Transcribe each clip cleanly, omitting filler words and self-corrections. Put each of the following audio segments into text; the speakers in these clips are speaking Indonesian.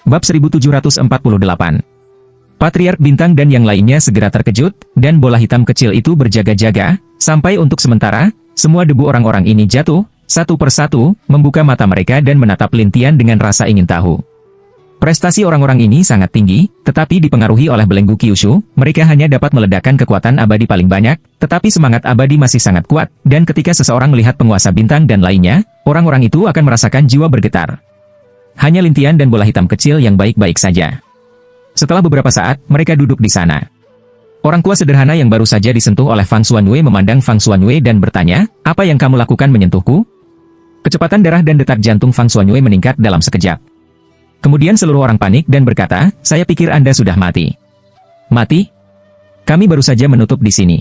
Bab 1748. Patriark Bintang dan yang lainnya segera terkejut, dan bola hitam kecil itu berjaga-jaga, sampai untuk sementara, semua debu orang-orang ini jatuh, satu persatu, membuka mata mereka dan menatap Lintian dengan rasa ingin tahu. Prestasi orang-orang ini sangat tinggi, tetapi dipengaruhi oleh belenggu Kyushu, mereka hanya dapat meledakkan kekuatan abadi paling banyak, tetapi semangat abadi masih sangat kuat, dan ketika seseorang melihat penguasa bintang dan lainnya, orang-orang itu akan merasakan jiwa bergetar. Hanya Lintian dan bola hitam kecil yang baik-baik saja. Setelah beberapa saat, mereka duduk di sana. Orang tua sederhana yang baru saja disentuh oleh Fang Xuanwei memandang Fang Xuanwei dan bertanya, "Apa yang kamu lakukan menyentuhku?" Kecepatan darah dan detak jantung Fang Xuanwei meningkat dalam sekejap. Kemudian seluruh orang panik dan berkata, "Saya pikir Anda sudah mati." "Mati? Kami baru saja menutup di sini."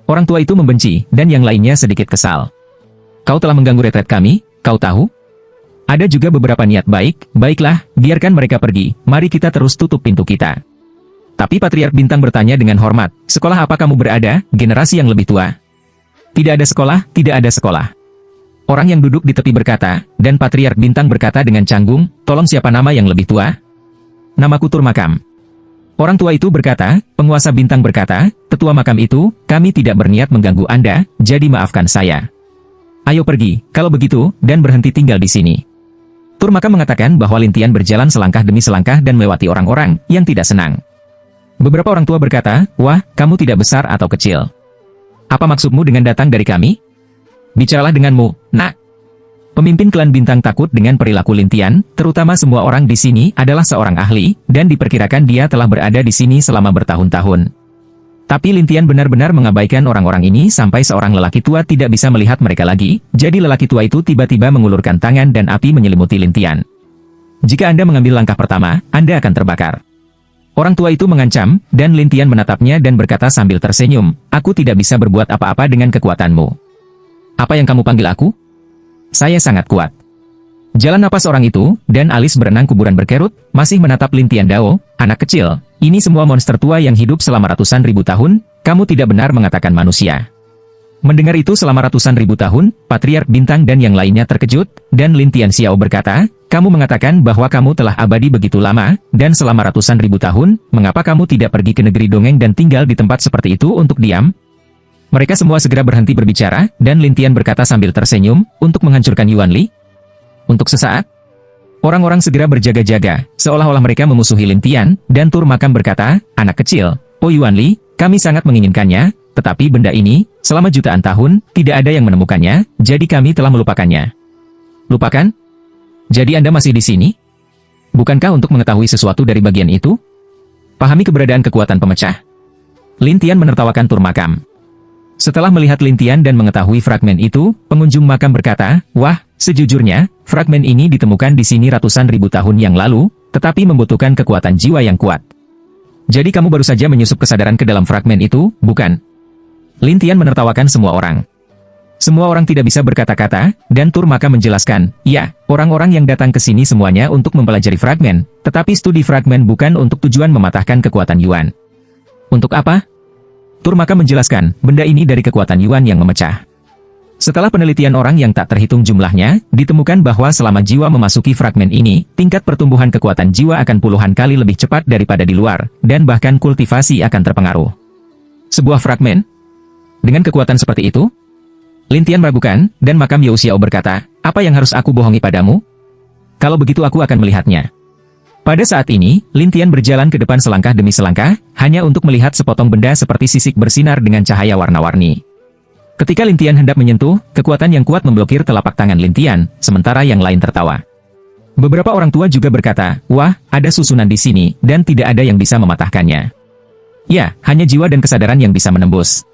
Orang tua itu membenci, dan yang lainnya sedikit kesal. "Kau telah mengganggu retret kami, kau tahu? Ada juga beberapa niat baik, baiklah, biarkan mereka pergi, mari kita terus tutup pintu kita." Tapi Patriark Bintang bertanya dengan hormat, "Sekolah apa kamu berada, generasi yang lebih tua?" "Tidak ada sekolah, tidak ada sekolah." Orang yang duduk di tepi berkata, dan Patriark Bintang berkata dengan canggung, "Tolong siapa nama yang lebih tua?" "Namaku Turmakam." Orang tua itu berkata, penguasa bintang berkata, "Tetua makam itu, kami tidak berniat mengganggu Anda, jadi maafkan saya. Ayo pergi, kalau begitu, dan berhenti tinggal di sini." Turmakam mengatakan bahwa Lintian berjalan selangkah demi selangkah dan melewati orang-orang yang tidak senang. Beberapa orang tua berkata, "Wah, kamu tidak besar atau kecil. Apa maksudmu dengan datang dari kami? Bicaralah denganmu, nak." Pemimpin klan bintang takut dengan perilaku Lintian, terutama semua orang di sini adalah seorang ahli, dan diperkirakan dia telah berada di sini selama bertahun-tahun. Tapi Lintian benar-benar mengabaikan orang-orang ini sampai seorang lelaki tua tidak bisa melihat mereka lagi, jadi lelaki tua itu tiba-tiba mengulurkan tangan dan api menyelimuti Lintian. "Jika Anda mengambil langkah pertama, Anda akan terbakar." Orang tua itu mengancam, dan Lintian menatapnya dan berkata sambil tersenyum, "Aku tidak bisa berbuat apa-apa dengan kekuatanmu." "Apa yang kamu panggil aku? Saya sangat kuat." Jalan napas orang itu, dan alis berenang kuburan berkerut, masih menatap Lintian Dao, "Anak kecil, ini semua monster tua yang hidup selama ratusan ribu tahun, kamu tidak benar mengatakan manusia." Mendengar itu selama ratusan ribu tahun, Patriark Bintang dan yang lainnya terkejut, dan Lintian Xiao berkata, "Kamu mengatakan bahwa kamu telah abadi begitu lama, dan selama ratusan ribu tahun, mengapa kamu tidak pergi ke negeri dongeng dan tinggal di tempat seperti itu untuk diam?" Mereka semua segera berhenti berbicara, dan Lintian berkata sambil tersenyum, "Untuk menghancurkan Yuan Li?" Untuk sesaat, orang-orang segera berjaga-jaga, seolah-olah mereka memusuhi Lintian, dan Turmakam berkata, "Anak kecil, Oh Yuan Li, kami sangat menginginkannya, tetapi benda ini, selama jutaan tahun, tidak ada yang menemukannya, jadi kami telah melupakannya." "Lupakan? Jadi Anda masih di sini? Bukankah untuk mengetahui sesuatu dari bagian itu? Pahami keberadaan kekuatan pemecah?" Lintian menertawakan Turmakam. Setelah melihat Lintian dan mengetahui fragmen itu, pengunjung makam berkata, "Wah, sejujurnya, fragmen ini ditemukan di sini ratusan ribu tahun yang lalu, tetapi membutuhkan kekuatan jiwa yang kuat. Jadi kamu baru saja menyusup kesadaran ke dalam fragmen itu, bukan?" Lintian menertawakan semua orang. Semua orang tidak bisa berkata-kata, dan Turmakam menjelaskan, "Ya, orang-orang yang datang ke sini semuanya untuk mempelajari fragmen, tetapi studi fragmen bukan untuk tujuan mematahkan kekuatan Yuan." "Untuk apa?" Turmakam menjelaskan, "Benda ini dari kekuatan Yuan yang memecah." Setelah penelitian orang yang tak terhitung jumlahnya, ditemukan bahwa selama jiwa memasuki fragmen ini, tingkat pertumbuhan kekuatan jiwa akan puluhan kali lebih cepat daripada di luar, dan bahkan kultivasi akan terpengaruh. "Sebuah fragmen? Dengan kekuatan seperti itu?" Lintian meragukan, dan makam You Xiao berkata, "Apa yang harus aku bohongi padamu? Kalau begitu aku akan melihatnya." Pada saat ini, Lintian berjalan ke depan selangkah demi selangkah, hanya untuk melihat sepotong benda seperti sisik bersinar dengan cahaya warna-warni. Ketika Lintian hendak menyentuh, kekuatan yang kuat memblokir telapak tangan Lintian, sementara yang lain tertawa. Beberapa orang tua juga berkata, "Wah, ada susunan di sini, dan tidak ada yang bisa mematahkannya." "Ya, hanya jiwa dan kesadaran yang bisa menembus."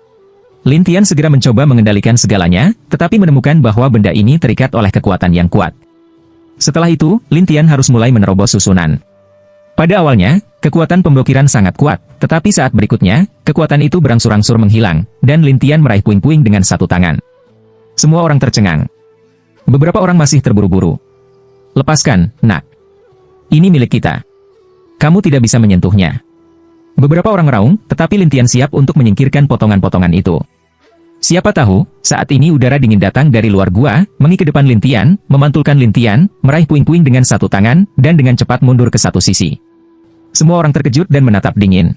Lintian segera mencoba mengendalikan segalanya, tetapi menemukan bahwa benda ini terikat oleh kekuatan yang kuat. Setelah itu, Lintian harus mulai menerobos susunan. Pada awalnya, kekuatan pemblokiran sangat kuat, tetapi saat berikutnya, kekuatan itu berangsur-angsur menghilang, dan Lintian meraih puing-puing dengan satu tangan. Semua orang tercengang. Beberapa orang masih terburu-buru. "Lepaskan, nak. Ini milik kita. Kamu tidak bisa menyentuhnya." Beberapa orang meraung, tetapi Lintian siap untuk menyingkirkan potongan-potongan itu. Siapa tahu, saat ini udara dingin datang dari luar gua, mengi ke depan Lin Tian, memantulkan Lin Tian, meraih puing-puing dengan satu tangan, dan dengan cepat mundur ke satu sisi. Semua orang terkejut dan menatap dingin.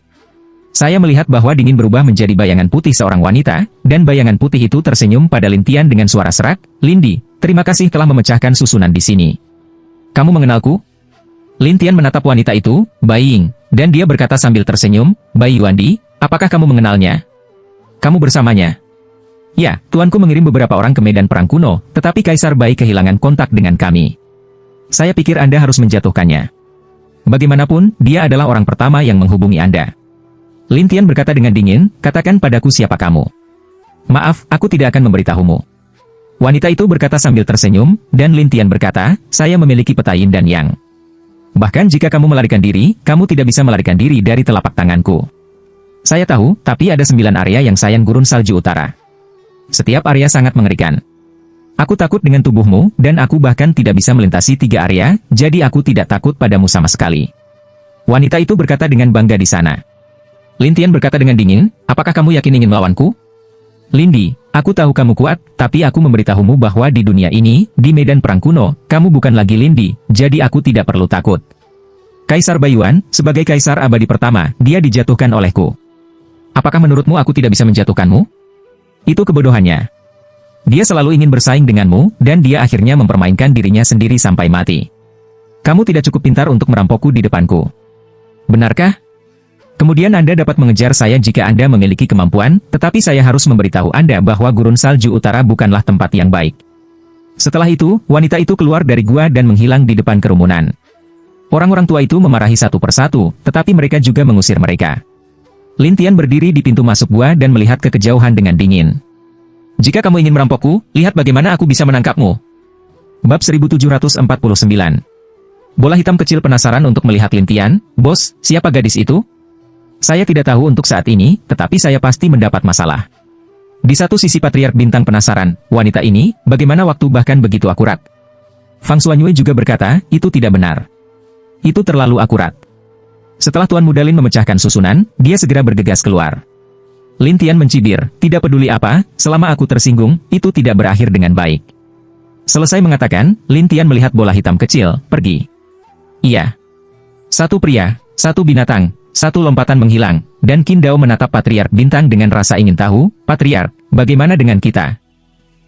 Saya melihat bahwa dingin berubah menjadi bayangan putih seorang wanita, dan bayangan putih itu tersenyum pada Lin Tian dengan suara serak, "Lindi, terima kasih telah memecahkan susunan di sini. Kamu mengenalku?" Lin Tian menatap wanita itu, "Bai Ying," dan dia berkata sambil tersenyum, "Bai Yuandi, apakah kamu mengenalnya? Kamu bersamanya?" "Ya, tuanku mengirim beberapa orang ke medan perang kuno, tetapi Kaisar Bai kehilangan kontak dengan kami. Saya pikir Anda harus menjatuhkannya. Bagaimanapun, dia adalah orang pertama yang menghubungi Anda." Lin Tian berkata dengan dingin, "Katakan padaku siapa kamu." "Maaf, aku tidak akan memberitahumu." Wanita itu berkata sambil tersenyum, dan Lin Tian berkata, "Saya memiliki peta yin dan yang. Bahkan jika kamu melarikan diri, kamu tidak bisa melarikan diri dari telapak tanganku. Saya tahu, tapi ada 9 area yang sayang gurun salju utara. Setiap area sangat mengerikan. Aku takut dengan tubuhmu, dan aku bahkan tidak bisa melintasi 3 area, jadi aku tidak takut padamu sama sekali." Wanita itu berkata dengan bangga di sana. Lin Tian berkata dengan dingin, "Apakah kamu yakin ingin melawanku?" "Lindi, aku tahu kamu kuat, tapi aku memberitahumu bahwa di dunia ini, di medan perang kuno, kamu bukan lagi Lindi, jadi aku tidak perlu takut. Kaisar Baiyuan, sebagai kaisar abadi pertama, dia dijatuhkan olehku. Apakah menurutmu aku tidak bisa menjatuhkanmu? Itu kebodohannya. Dia selalu ingin bersaing denganmu, dan dia akhirnya mempermainkan dirinya sendiri sampai mati. Kamu tidak cukup pintar untuk merampokku di depanku. Benarkah? Kemudian Anda dapat mengejar saya jika Anda memiliki kemampuan, tetapi saya harus memberitahu Anda bahwa gurun salju utara bukanlah tempat yang baik." Setelah itu, wanita itu keluar dari gua dan menghilang di depan kerumunan. Orang-orang tua itu memarahi satu persatu, tetapi mereka juga mengusir mereka. Lin Tian berdiri di pintu masuk gua dan melihat ke kejauhan dengan dingin. "Jika kamu ingin merampokku, lihat bagaimana aku bisa menangkapmu." Bab 1749. Bola hitam kecil penasaran untuk melihat Lin Tian. "Bos, siapa gadis itu?" "Saya tidak tahu untuk saat ini, tetapi saya pasti mendapat masalah." Di satu sisi Patriark Bintang penasaran, "Wanita ini, bagaimana waktu bahkan begitu akurat?" Fang Xuanyue juga berkata, "Itu tidak benar. Itu terlalu akurat." Setelah Tuan Muda Lin memecahkan susunan, dia segera bergegas keluar. Lin Tian mencibir, "Tidak peduli apa, selama aku tersinggung, itu tidak berakhir dengan baik." Selesai mengatakan, Lin Tian melihat bola hitam kecil, pergi. Iya. Satu pria, satu binatang, satu lompatan menghilang, dan Qin Dao menatap Patriark Bintang dengan rasa ingin tahu, "Patriark, bagaimana dengan kita?"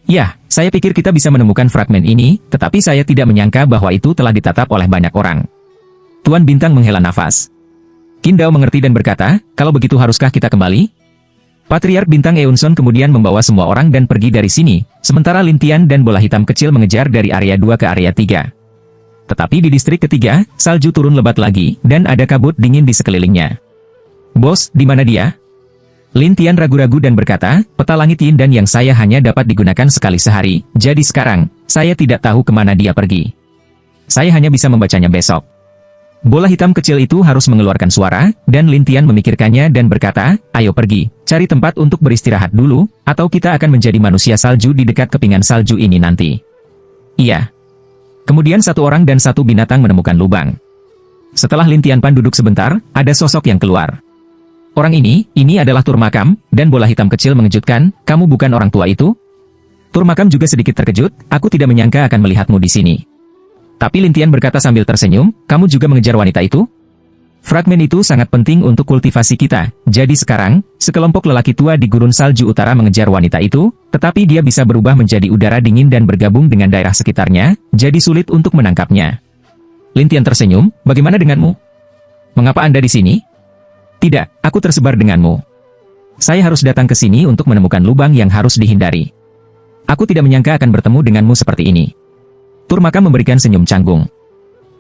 "Ya, saya pikir kita bisa menemukan fragmen ini, tetapi saya tidak menyangka bahwa itu telah ditatap oleh banyak orang." Tuan Bintang menghela nafas. Qin Dao mengerti dan berkata, "Kalau begitu haruskah kita kembali?" Patriark Bintang Eunson kemudian membawa semua orang dan pergi dari sini, sementara Lin Tian dan bola hitam kecil mengejar dari area 2 ke area 3. Tetapi di distrik ketiga, salju turun lebat lagi, dan ada kabut dingin di sekelilingnya. "Bos, di mana dia?" Lin Tian ragu-ragu dan berkata, "Peta langit yin dan yang saya hanya dapat digunakan sekali sehari, jadi sekarang, saya tidak tahu kemana dia pergi. Saya hanya bisa membacanya besok." Bola hitam kecil itu harus mengeluarkan suara, dan Lin Tian memikirkannya dan berkata, "Ayo pergi, cari tempat untuk beristirahat dulu, atau kita akan menjadi manusia salju di dekat kepingan salju ini nanti." "Iya." Kemudian satu orang dan satu binatang menemukan lubang. Setelah Lin Tian Pan duduk sebentar, ada sosok yang keluar. Orang ini adalah Turmakam, dan bola hitam kecil mengejutkan, "Kamu bukan orang tua itu?" Turmakam juga sedikit terkejut, "Aku tidak menyangka akan melihatmu di sini." Tapi Lin Tian berkata sambil tersenyum, "Kamu juga mengejar wanita itu?" Fragmen itu sangat penting untuk kultivasi kita, jadi sekarang, sekelompok lelaki tua di gurun salju utara mengejar wanita itu, tetapi dia bisa berubah menjadi udara dingin dan bergabung dengan daerah sekitarnya, jadi sulit untuk menangkapnya. Lin Tian tersenyum, "Bagaimana denganmu? Mengapa Anda di sini?" "Tidak, aku tersebar denganmu. Saya harus datang ke sini untuk menemukan lubang yang harus dihindari. Aku tidak menyangka akan bertemu denganmu seperti ini." Turmakam memberikan senyum canggung.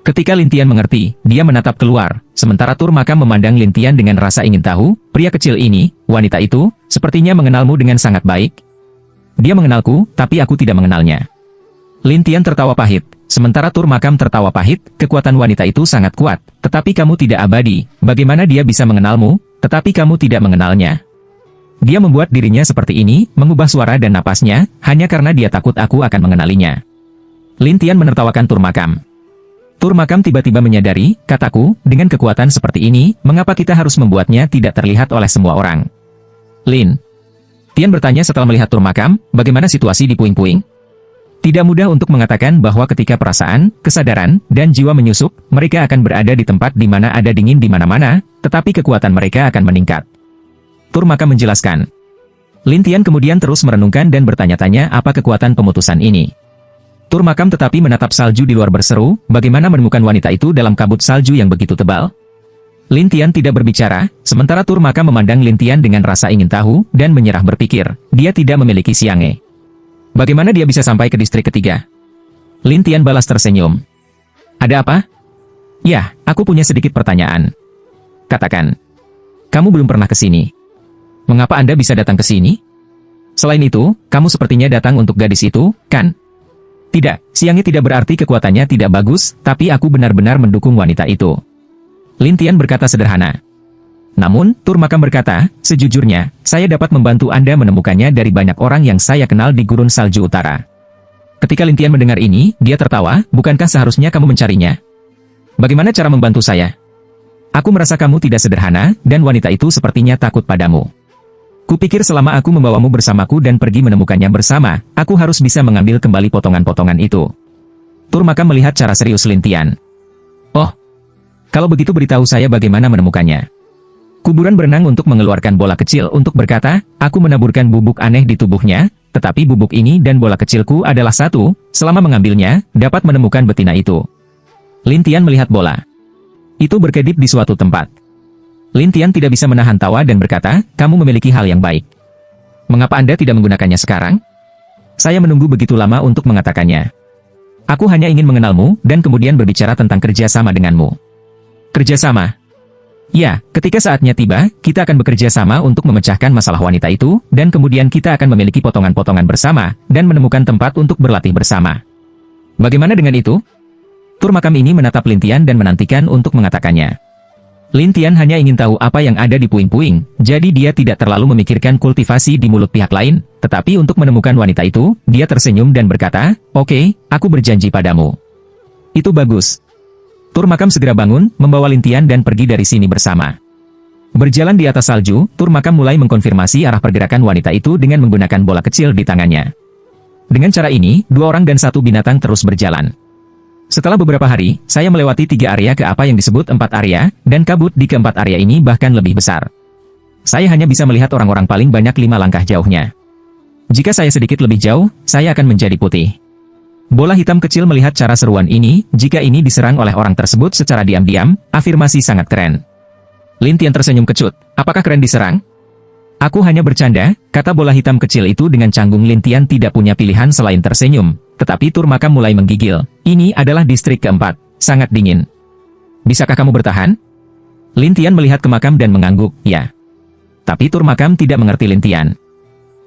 Ketika Lin Tian mengerti, dia menatap keluar, sementara Turmakam memandang Lin Tian dengan rasa ingin tahu, "Pria kecil ini, wanita itu, sepertinya mengenalmu dengan sangat baik." "Dia mengenalku, tapi aku tidak mengenalnya." Lin Tian tertawa pahit, sementara Turmakam tertawa pahit, "Kekuatan wanita itu sangat kuat, tetapi kamu tidak abadi, bagaimana dia bisa mengenalmu, tetapi kamu tidak mengenalnya?" Dia membuat dirinya seperti ini, mengubah suara dan napasnya, hanya karena dia takut aku akan mengenalinya. Lin Tian menertawakan Turmakam. Turmakam tiba-tiba menyadari, "Kataku, dengan kekuatan seperti ini, mengapa kita harus membuatnya tidak terlihat oleh semua orang?" "Lin, Tian bertanya setelah melihat tur makam, bagaimana situasi di puing-puing? Tidak mudah untuk mengatakan bahwa ketika perasaan, kesadaran, dan jiwa menyusup, mereka akan berada di tempat di mana ada dingin di mana-mana, tetapi kekuatan mereka akan meningkat. Tur makam menjelaskan. Lin Tian kemudian terus merenungkan dan bertanya-tanya apa kekuatan pemutusan ini. Tur makam tetapi menatap salju di luar berseru, bagaimana menemukan wanita itu dalam kabut salju yang begitu tebal? Lin Tian tidak berbicara, sementara tur makam memandang Lin Tian dengan rasa ingin tahu, dan menyerah berpikir, dia tidak memiliki Xiang'e. Bagaimana dia bisa sampai ke distrik ketiga? Lin Tian balas tersenyum. Ada apa? Ya, aku punya sedikit pertanyaan. Katakan. Kamu belum pernah ke sini. Mengapa Anda bisa datang ke sini? Selain itu, kamu sepertinya datang untuk gadis itu, kan? Tidak, Xiang'e tidak berarti kekuatannya tidak bagus, tapi aku benar-benar mendukung wanita itu. Lin Tian berkata sederhana. Namun, tur makam berkata, sejujurnya, saya dapat membantu Anda menemukannya dari banyak orang yang saya kenal di Gurun Salju Utara. Ketika Lin Tian mendengar ini, dia tertawa, bukankah seharusnya kamu mencarinya? Bagaimana cara membantu saya? Aku merasa kamu tidak sederhana, dan wanita itu sepertinya takut padamu. Kupikir selama aku membawamu bersamaku dan pergi menemukannya bersama, aku harus bisa mengambil kembali potongan-potongan itu. Tur makam melihat cara serius Lin Tian. Oh, kalau begitu beritahu saya bagaimana menemukannya. Kuburan berenang untuk mengeluarkan bola kecil untuk berkata, aku menaburkan bubuk aneh di tubuhnya, tetapi bubuk ini dan bola kecilku adalah satu, selama mengambilnya, dapat menemukan betina itu. Lin Tian melihat bola. Itu berkedip di suatu tempat. Lin Tian tidak bisa menahan tawa dan berkata, kamu memiliki hal yang baik. Mengapa Anda tidak menggunakannya sekarang? Saya menunggu begitu lama untuk mengatakannya. Aku hanya ingin mengenalmu, dan kemudian berbicara tentang kerjasama denganmu. Kerjasama? Ya, ketika saatnya tiba, kita akan bekerja sama untuk memecahkan masalah wanita itu, dan kemudian kita akan memiliki potongan-potongan bersama, dan menemukan tempat untuk berlatih bersama. Bagaimana dengan itu? Tur makam ini menatap Lin Tian dan menantikan untuk mengatakannya. Lin Tian hanya ingin tahu apa yang ada di puing-puing, jadi dia tidak terlalu memikirkan kultivasi di mulut pihak lain, tetapi untuk menemukan wanita itu, dia tersenyum dan berkata, oke, aku berjanji padamu. Itu bagus. Tur makam segera bangun, membawa Lin Tian dan pergi dari sini bersama. Berjalan di atas salju, tur makam mulai mengkonfirmasi arah pergerakan wanita itu dengan menggunakan bola kecil di tangannya. Dengan cara ini, 2 orang dan 1 binatang terus berjalan. Setelah beberapa hari, saya melewati 3 area ke apa yang disebut 4 area, dan kabut di keempat area ini bahkan lebih besar. Saya hanya bisa melihat orang-orang paling banyak 5 langkah jauhnya. Jika saya sedikit lebih jauh, saya akan menjadi putih. Bola hitam kecil melihat cara seruan ini, jika ini diserang oleh orang tersebut secara diam-diam, afirmasi sangat keren. Lin Tian tersenyum kecut, apakah keren diserang? Aku hanya bercanda, kata bola hitam kecil itu dengan canggung. Lin Tian tidak punya pilihan selain tersenyum, tetapi tur makam mulai menggigil. Ini adalah distrik keempat, sangat dingin. Bisakah kamu bertahan? Lin Tian melihat ke makam dan mengangguk, ya. Tapi tur makam tidak mengerti Lin Tian.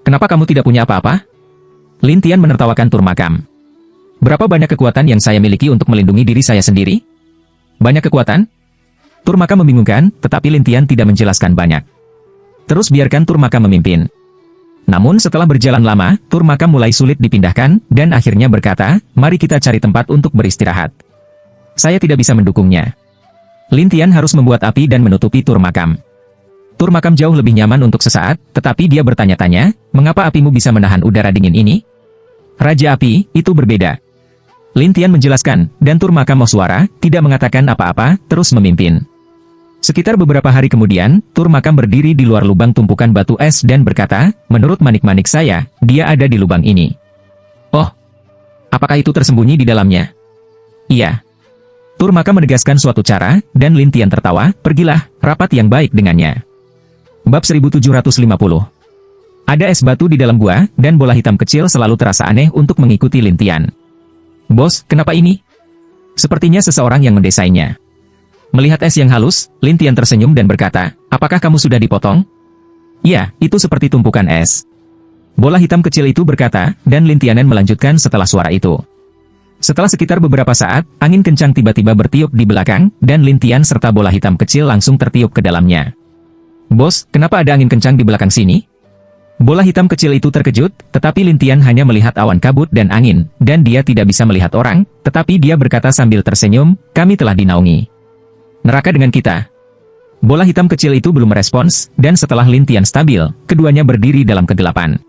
Kenapa kamu tidak punya apa-apa? Lin Tian menertawakan tur makam. Berapa banyak kekuatan yang saya miliki untuk melindungi diri saya sendiri? Banyak kekuatan? Tur makam membingungkan, tetapi Lin Tian tidak menjelaskan banyak. Terus biarkan tur makam memimpin. Namun setelah berjalan lama, tur makam mulai sulit dipindahkan, dan akhirnya berkata, mari kita cari tempat untuk beristirahat. Saya tidak bisa mendukungnya. Lin Tian harus membuat api dan menutupi tur makam. Tur makam jauh lebih nyaman untuk sesaat, tetapi dia bertanya-tanya, mengapa apimu bisa menahan udara dingin ini? Raja Api, itu berbeda. Lin Tian menjelaskan, dan tur makam Oswara tidak mengatakan apa-apa, terus memimpin. Sekitar beberapa hari kemudian, tur makam berdiri di luar lubang tumpukan batu es dan berkata, menurut manik-manik saya, dia ada di lubang ini. Oh, apakah itu tersembunyi di dalamnya? Iya. Tur makam menegaskan suatu cara, dan Lin Tian tertawa, pergilah, rapat yang baik dengannya. Bab 1750. Ada es batu di dalam gua, dan bola hitam kecil selalu terasa aneh untuk mengikuti Lin Tian. Bos, kenapa ini? Sepertinya seseorang yang mendesainnya. Melihat es yang halus, Lin Tian tersenyum dan berkata, apakah kamu sudah dipotong? Ya, itu seperti tumpukan es. Bola hitam kecil itu berkata, dan Lin Tianen melanjutkan setelah suara itu. Setelah sekitar beberapa saat, angin kencang tiba-tiba bertiup di belakang, dan Lin Tian serta bola hitam kecil langsung tertiup ke dalamnya. Bos, kenapa ada angin kencang di belakang sini? Bola hitam kecil itu terkejut, tetapi Lin Tian hanya melihat awan kabut dan angin, dan dia tidak bisa melihat orang, tetapi dia berkata sambil tersenyum, kami telah dinaungi. Neraka dengan kita. Bola hitam kecil itu belum merespons, dan setelah Lin Tian stabil, keduanya berdiri dalam kegelapan.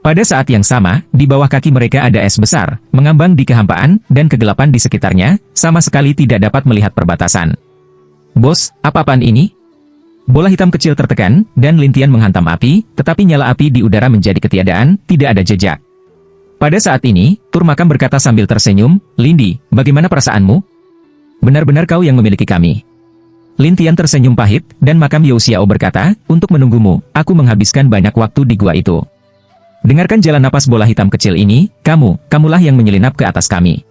Pada saat yang sama, di bawah kaki mereka ada es besar, mengambang di kehampaan, dan kegelapan di sekitarnya, sama sekali tidak dapat melihat perbatasan. Bos, apa-apaan ini? Bola hitam kecil tertekan, dan Lin Tian menghantam api, tetapi nyala api di udara menjadi ketiadaan, tidak ada jejak. Pada saat ini, Tur Makam berkata sambil tersenyum, Lindi, bagaimana perasaanmu? Benar-benar kau yang memiliki kami. Lin Tian tersenyum pahit, dan Makam You Xiao berkata, untuk menunggumu, aku menghabiskan banyak waktu di gua itu. Dengarkan jalan napas bola hitam kecil ini, kamulah yang menyelinap ke atas kami.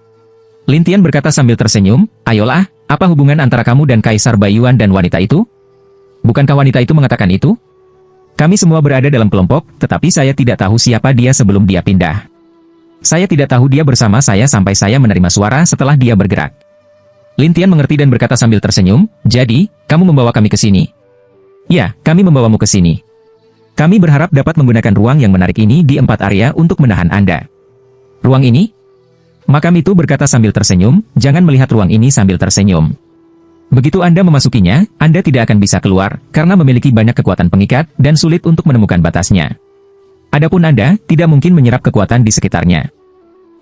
Lin Tian berkata sambil tersenyum, ayolah, apa hubungan antara kamu dan Kaisar Baiyuan dan wanita itu? Bukankah wanita itu mengatakan itu? Kami semua berada dalam kelompok, tetapi saya tidak tahu siapa dia sebelum dia pindah. Saya tidak tahu dia bersama saya sampai saya menerima suara setelah dia bergerak. Lin Tian mengerti dan berkata sambil tersenyum, jadi, kamu membawa kami ke sini? Ya, kami membawamu ke sini. Kami berharap dapat menggunakan ruang yang menarik ini di 4 area untuk menahan Anda. Ruang ini? Makam itu berkata sambil tersenyum, jangan melihat ruang ini sambil tersenyum. Begitu Anda memasukinya, Anda tidak akan bisa keluar, karena memiliki banyak kekuatan pengikat, dan sulit untuk menemukan batasnya. Adapun Anda, tidak mungkin menyerap kekuatan di sekitarnya.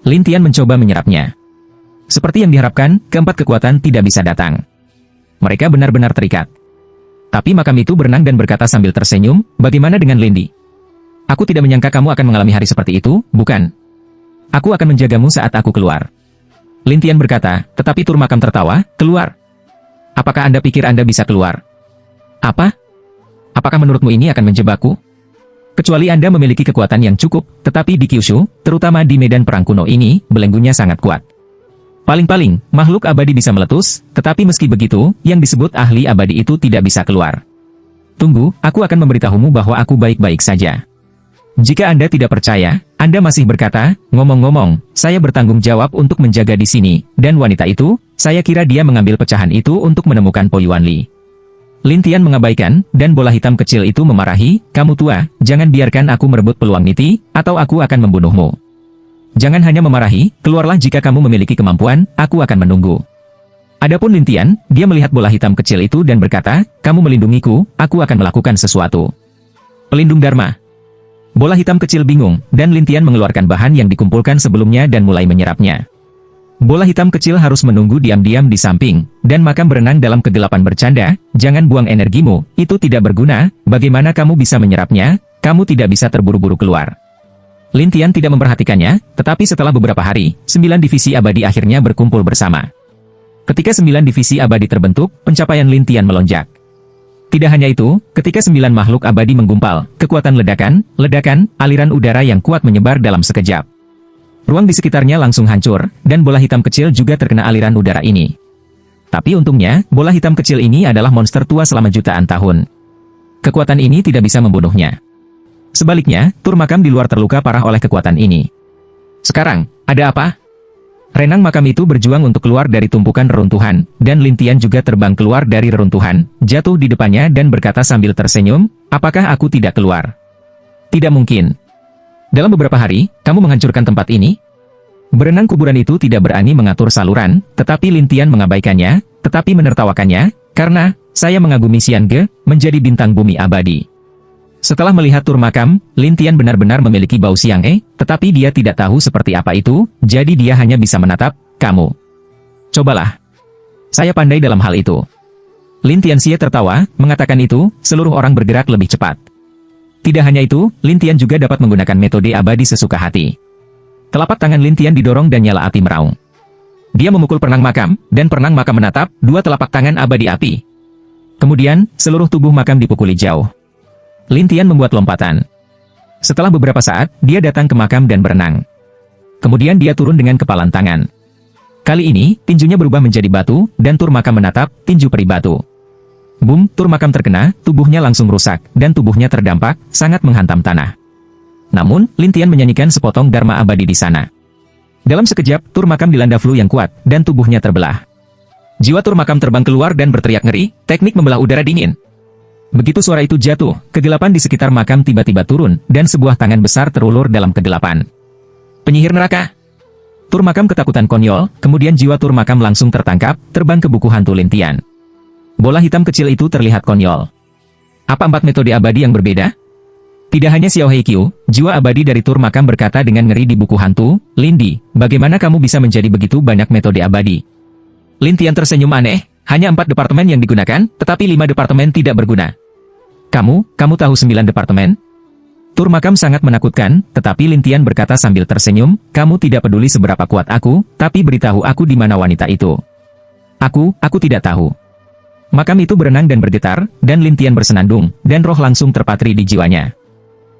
Lin Tian mencoba menyerapnya. Seperti yang diharapkan, keempat kekuatan tidak bisa datang. Mereka benar-benar terikat. Tapi makam itu berenang dan berkata sambil tersenyum, bagaimana dengan Lindi? Aku tidak menyangka kamu akan mengalami hari seperti itu, bukan? Aku akan menjagamu saat aku keluar. Lin Tian berkata, tetapi Tur Makam tertawa, keluar. Apakah Anda pikir Anda bisa keluar? Apa? Apakah menurutmu ini akan menjebakku? Kecuali Anda memiliki kekuatan yang cukup, tetapi di Kyushu, terutama di medan perang kuno ini, belenggunya sangat kuat. Paling-paling, makhluk abadi bisa meletus, tetapi meski begitu, yang disebut ahli abadi itu tidak bisa keluar. Tunggu, aku akan memberitahumu bahwa aku baik-baik saja. Jika Anda tidak percaya, Anda masih berkata, ngomong-ngomong, saya bertanggung jawab untuk menjaga di sini, dan wanita itu, saya kira dia mengambil pecahan itu untuk menemukan Po Yuanli. Lin Tian mengabaikan, dan bola hitam kecil itu memarahi, kamu tua, jangan biarkan aku merebut peluang Niti, atau aku akan membunuhmu. Jangan hanya memarahi, keluarlah jika kamu memiliki kemampuan, aku akan menunggu. Adapun Lin Tian, dia melihat bola hitam kecil itu dan berkata, kamu melindungiku, aku akan melakukan sesuatu. Pelindung Dharma. Bola hitam kecil bingung, dan Lin Tian mengeluarkan bahan yang dikumpulkan sebelumnya dan mulai menyerapnya. Bola hitam kecil harus menunggu diam-diam di samping, dan Makam berenang dalam kegelapan bercanda, jangan buang energimu, itu tidak berguna, bagaimana kamu bisa menyerapnya, kamu tidak bisa terburu-buru keluar. Lin Tian tidak memperhatikannya, tetapi setelah beberapa hari, 9 divisi abadi akhirnya berkumpul bersama. Ketika 9 divisi abadi terbentuk, pencapaian Lin Tian melonjak. Tidak hanya itu, ketika 9 makhluk abadi menggumpal, kekuatan ledakan, aliran udara yang kuat menyebar dalam sekejap. Ruang di sekitarnya langsung hancur, dan bola hitam kecil juga terkena aliran udara ini. Tapi untungnya, bola hitam kecil ini adalah monster tua selama jutaan tahun. Kekuatan ini tidak bisa membunuhnya. Sebaliknya, Tur Makam di luar terluka parah oleh kekuatan ini. Sekarang, ada apa? Renang Makam itu berjuang untuk keluar dari tumpukan reruntuhan, dan Lin Tian juga terbang keluar dari reruntuhan, jatuh di depannya dan berkata sambil tersenyum, apakah aku tidak keluar? Tidak mungkin. Dalam beberapa hari, kamu menghancurkan tempat ini? Berenang kuburan itu tidak berani mengatur saluran, tetapi Lin Tian mengabaikannya, tetapi menertawakannya, karena, saya mengagumi Xian Ge, menjadi bintang bumi abadi. Setelah melihat Tur Makam, Lin Tian benar-benar memiliki bau Xiang tetapi dia tidak tahu seperti apa itu, jadi dia hanya bisa menatap, kamu. Cobalah. Saya pandai dalam hal itu. Lin Tianxie tertawa, mengatakan itu, seluruh orang bergerak lebih cepat. Tidak hanya itu, Lin Tian juga dapat menggunakan metode abadi sesuka hati. Telapak tangan Lin Tian didorong dan nyala api meraung. Dia memukul Pernang Makam, dan Pernang Makam menatap, 2 telapak tangan abadi api. Kemudian, seluruh tubuh Makam dipukuli jauh. Lin Tian membuat lompatan. Setelah beberapa saat, dia datang ke makam dan berenang. Kemudian dia turun dengan kepalan tangan. Kali ini, tinjunya berubah menjadi batu, dan Tur Makam menatap, tinju peri batu. Boom, Tur Makam terkena, tubuhnya langsung rusak, dan tubuhnya terdampak, sangat menghantam tanah. Namun, Lin Tian menyanyikan sepotong dharma abadi di sana. Dalam sekejap, Tur Makam dilanda flu yang kuat, dan tubuhnya terbelah. Jiwa Tur Makam terbang keluar dan berteriak ngeri, teknik membelah udara dingin. Begitu suara itu jatuh, kegelapan di sekitar makam tiba-tiba turun, dan sebuah tangan besar terulur dalam kegelapan. Penyihir neraka! Tur Makam ketakutan konyol, kemudian jiwa Tur Makam langsung tertangkap, terbang ke buku hantu Lin Tian. Bola hitam kecil itu terlihat konyol. Apa 4 metode abadi yang berbeda? Tidak hanya Xiao Heikyu, jiwa abadi dari tur makam berkata dengan ngeri di buku hantu, Lindy, bagaimana kamu bisa menjadi begitu banyak metode abadi? Lin Tian tersenyum aneh, hanya 4 departemen yang digunakan, tetapi 5 departemen tidak berguna. Kamu tahu 9 departemen? Tur makam sangat menakutkan, tetapi Lin Tian berkata sambil tersenyum, kamu tidak peduli seberapa kuat aku, tapi beritahu aku di mana wanita itu. Aku tidak tahu. Makam itu berenang dan bergetar, dan Lin Tian bersenandung, dan roh langsung terpatri di jiwanya.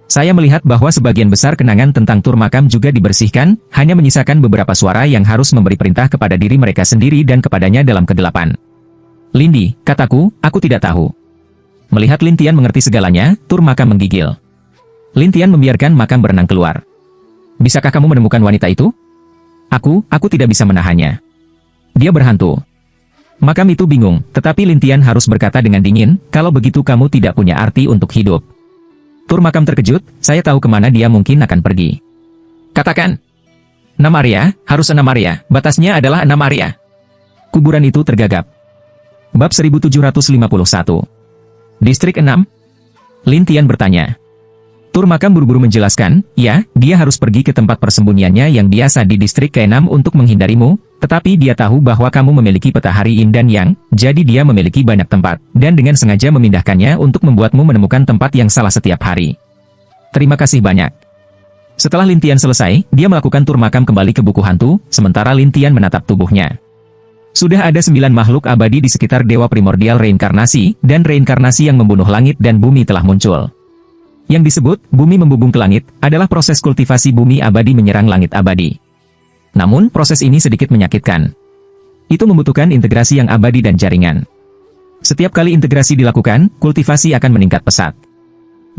Saya melihat bahwa sebagian besar kenangan tentang tur makam juga dibersihkan, hanya menyisakan beberapa suara yang harus memberi perintah kepada diri mereka sendiri dan kepadanya dalam kegelapan. Lindy, kataku, aku tidak tahu. Melihat Lin Tian mengerti segalanya, tur makam menggigil. Lin Tian membiarkan makam berenang keluar. Bisakah kamu menemukan wanita itu? Aku tidak bisa menahannya. Dia berhantu. Makam itu bingung, tetapi Lin Tian harus berkata dengan dingin, kalau begitu kamu tidak punya arti untuk hidup. Tur makam terkejut, saya tahu kemana dia mungkin akan pergi. Katakan. 6 area, harus 6 area, batasnya adalah 6 area. Kuburan itu tergagap. Bab 1751. Distrik 6? Lin Tian bertanya. Tur makam buru-buru menjelaskan, ya, dia harus pergi ke tempat persembunyiannya yang biasa di distrik ke-6 untuk menghindarimu, tetapi dia tahu bahwa kamu memiliki peta hari Yin dan Yang, jadi dia memiliki banyak tempat, dan dengan sengaja memindahkannya untuk membuatmu menemukan tempat yang salah setiap hari. Terima kasih banyak. Setelah Lin Tian selesai, dia melakukan tur makam kembali ke buku hantu, sementara Lin Tian menatap tubuhnya. Sudah ada 9 makhluk abadi di sekitar dewa primordial reinkarnasi, dan reinkarnasi yang membunuh langit dan bumi telah muncul. Yang disebut, bumi membubung ke langit, adalah proses kultivasi bumi abadi menyerang langit abadi. Namun, proses ini sedikit menyakitkan. Itu membutuhkan integrasi yang abadi dan jaringan. Setiap kali integrasi dilakukan, kultivasi akan meningkat pesat.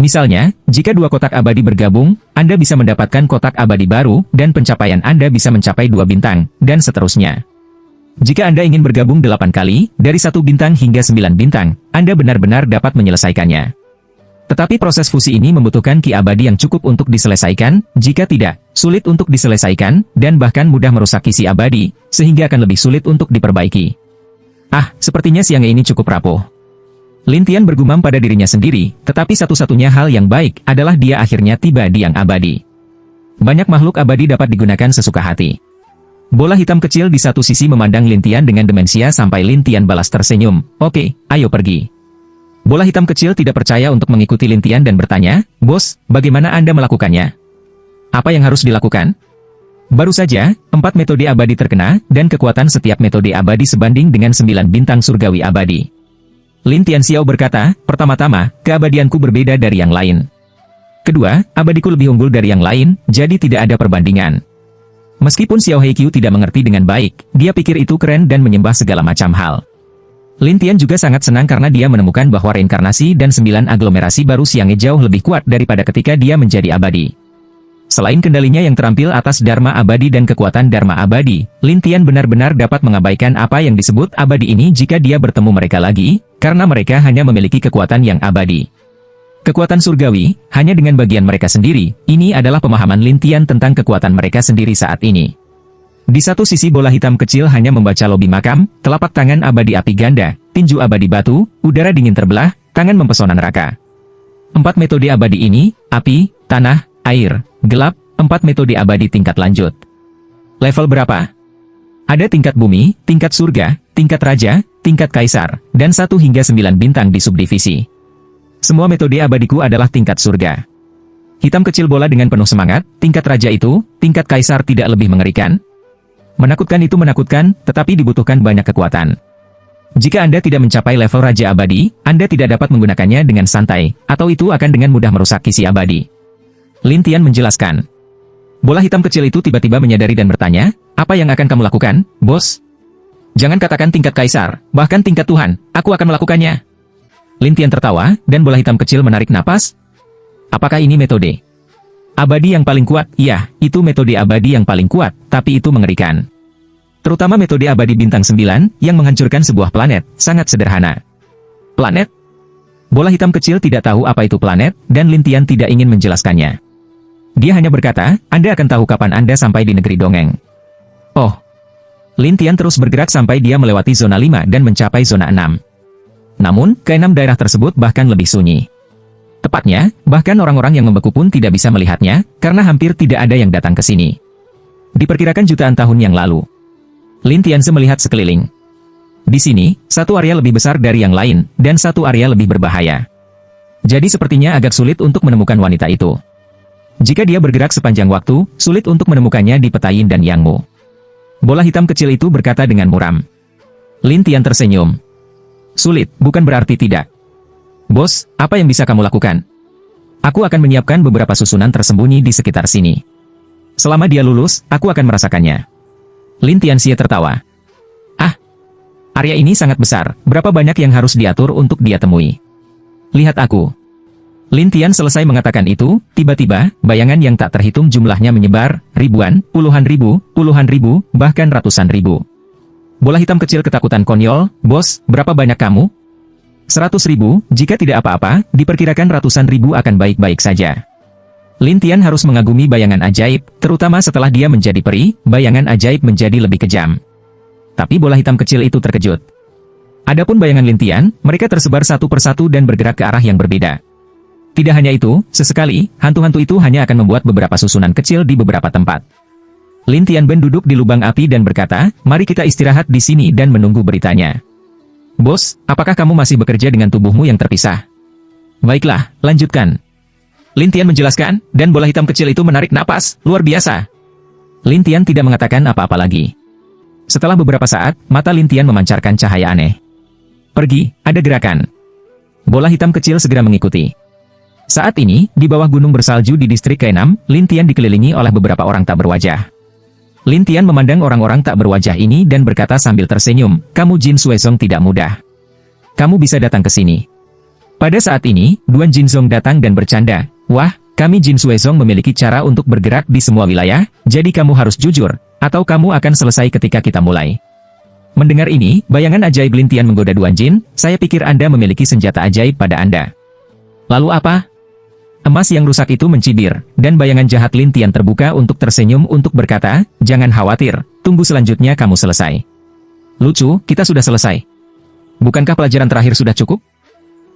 Misalnya, jika 2 kotak abadi bergabung, Anda bisa mendapatkan kotak abadi baru, dan pencapaian Anda bisa mencapai 2 bintang, dan seterusnya. Jika Anda ingin bergabung 8 kali, dari 1 bintang hingga 9 bintang, Anda benar-benar dapat menyelesaikannya. Tetapi proses fusi ini membutuhkan ki abadi yang cukup untuk diselesaikan, jika tidak, sulit untuk diselesaikan, dan bahkan mudah merusak ki abadi, sehingga akan lebih sulit untuk diperbaiki. Sepertinya siang ini cukup rapuh. Lin Tian bergumam pada dirinya sendiri, tetapi satu-satunya hal yang baik adalah dia akhirnya tiba di yang abadi. Banyak makhluk abadi dapat digunakan sesuka hati. Bola hitam kecil di satu sisi memandang Lin Tian dengan demensia sampai Lin Tian balas tersenyum, oke, ayo pergi. Bola hitam kecil tidak percaya untuk mengikuti Lin Tian dan bertanya, bos, bagaimana Anda melakukannya? Apa yang harus dilakukan? Baru saja, 4 metode abadi terkena, dan kekuatan setiap metode abadi sebanding dengan 9 bintang surgawi abadi. Lin Tian Xiao berkata, pertama-tama, keabadianku berbeda dari yang lain. Kedua, abadiku lebih unggul dari yang lain, jadi tidak ada perbandingan. Meskipun Xiao Heikyu tidak mengerti dengan baik, dia pikir itu keren dan menyembah segala macam hal. Lin Tian juga sangat senang karena dia menemukan bahwa reinkarnasi dan 9 aglomerasi baru siangnya jauh lebih kuat daripada ketika dia menjadi abadi. Selain kendalinya yang terampil atas Dharma abadi dan kekuatan Dharma abadi, Lin Tian benar-benar dapat mengabaikan apa yang disebut abadi ini jika dia bertemu mereka lagi, karena mereka hanya memiliki kekuatan yang abadi. Kekuatan surgawi, hanya dengan bagian mereka sendiri, ini adalah pemahaman Lin Tian tentang kekuatan mereka sendiri saat ini. Di satu sisi bola hitam kecil hanya membaca lobi makam, telapak tangan abadi api ganda, tinju abadi batu, udara dingin terbelah, tangan mempesona neraka. 4 metode abadi ini, api, tanah, air, gelap, 4 metode abadi tingkat lanjut. Level berapa? Ada tingkat bumi, tingkat surga, tingkat raja, tingkat kaisar, dan 1 hingga 9 bintang di subdivisi. Semua metode abadiku adalah tingkat surga. Hitam kecil bola dengan penuh semangat, tingkat raja itu, tingkat kaisar tidak lebih mengerikan? Menakutkan itu menakutkan, tetapi dibutuhkan banyak kekuatan. Jika Anda tidak mencapai level Raja Abadi, Anda tidak dapat menggunakannya dengan santai, atau itu akan dengan mudah merusak kisi abadi. Lin Tian menjelaskan. Bola hitam kecil itu tiba-tiba menyadari dan bertanya, apa yang akan kamu lakukan, bos? Jangan katakan tingkat kaisar, bahkan tingkat Tuhan, aku akan melakukannya. Lin Tian tertawa, dan bola hitam kecil menarik napas. Apakah ini metode abadi yang paling kuat? Ya, itu metode abadi yang paling kuat, tapi itu mengerikan. Terutama metode abadi bintang 9, yang menghancurkan sebuah planet, sangat sederhana. Planet? Bola hitam kecil tidak tahu apa itu planet, dan Lin Tian tidak ingin menjelaskannya. Dia hanya berkata, Anda akan tahu kapan Anda sampai di negeri dongeng. Oh. Lin Tian terus bergerak sampai dia melewati zona 5 dan mencapai zona 6. Namun, keenam daerah tersebut bahkan lebih sunyi. Tepatnya, bahkan orang-orang yang membeku pun tidak bisa melihatnya, karena hampir tidak ada yang datang ke sini. Diperkirakan jutaan tahun yang lalu. Lin Tianze melihat sekeliling. Di sini, satu area lebih besar dari yang lain, dan satu area lebih berbahaya. Jadi sepertinya agak sulit untuk menemukan wanita itu. Jika dia bergerak sepanjang waktu, sulit untuk menemukannya di Petain dan Yangmu. Bola hitam kecil itu berkata dengan muram. Lin Tian tersenyum. Sulit, bukan berarti tidak. Bos, apa yang bisa kamu lakukan? Aku akan menyiapkan beberapa susunan tersembunyi di sekitar sini. Selama dia lulus, aku akan merasakannya. Lin Tianxie tertawa. Ah, area ini sangat besar, berapa banyak yang harus diatur untuk dia temui? Lihat aku. Lin Tian selesai mengatakan itu, tiba-tiba, bayangan yang tak terhitung jumlahnya menyebar, ribuan, puluhan ribu, bahkan ratusan ribu. Bola hitam kecil ketakutan konyol, bos, berapa banyak kamu? 100.000, jika tidak apa-apa, diperkirakan ratusan ribu akan baik-baik saja. Lin Tian harus mengagumi bayangan ajaib, terutama setelah dia menjadi peri, bayangan ajaib menjadi lebih kejam. Tapi bola hitam kecil itu terkejut. Adapun bayangan Lin Tian, mereka tersebar satu persatu dan bergerak ke arah yang berbeda. Tidak hanya itu, sesekali, hantu-hantu itu hanya akan membuat beberapa susunan kecil di beberapa tempat. Lin Tianben duduk di lubang api dan berkata, mari kita istirahat di sini dan menunggu beritanya. Bos, apakah kamu masih bekerja dengan tubuhmu yang terpisah? Baiklah, lanjutkan. Lin Tian menjelaskan, dan bola hitam kecil itu menarik napas, luar biasa. Lin Tian tidak mengatakan apa-apa lagi. Setelah beberapa saat, mata Lin Tian memancarkan cahaya aneh. Pergi, ada gerakan. Bola hitam kecil segera mengikuti. Saat ini, di bawah gunung bersalju di distrik ke-6, Lin Tian dikelilingi oleh beberapa orang tak berwajah. Lin Tian memandang orang-orang tak berwajah ini dan berkata sambil tersenyum, kamu Jin Suezong tidak mudah. Kamu bisa datang ke sini. Pada saat ini, Duan Jinzong datang dan bercanda, wah, kami Jin Suezong memiliki cara untuk bergerak di semua wilayah, jadi kamu harus jujur, atau kamu akan selesai ketika kita mulai. Mendengar ini, bayangan ajaib Lin Tian menggoda Duan Jin, saya pikir Anda memiliki senjata ajaib pada Anda. Lalu apa? Emas yang rusak itu mencibir, dan bayangan jahat Lin Tian terbuka untuk tersenyum untuk berkata, jangan khawatir, tunggu selanjutnya kamu selesai. Lucu, kita sudah selesai. Bukankah pelajaran terakhir sudah cukup?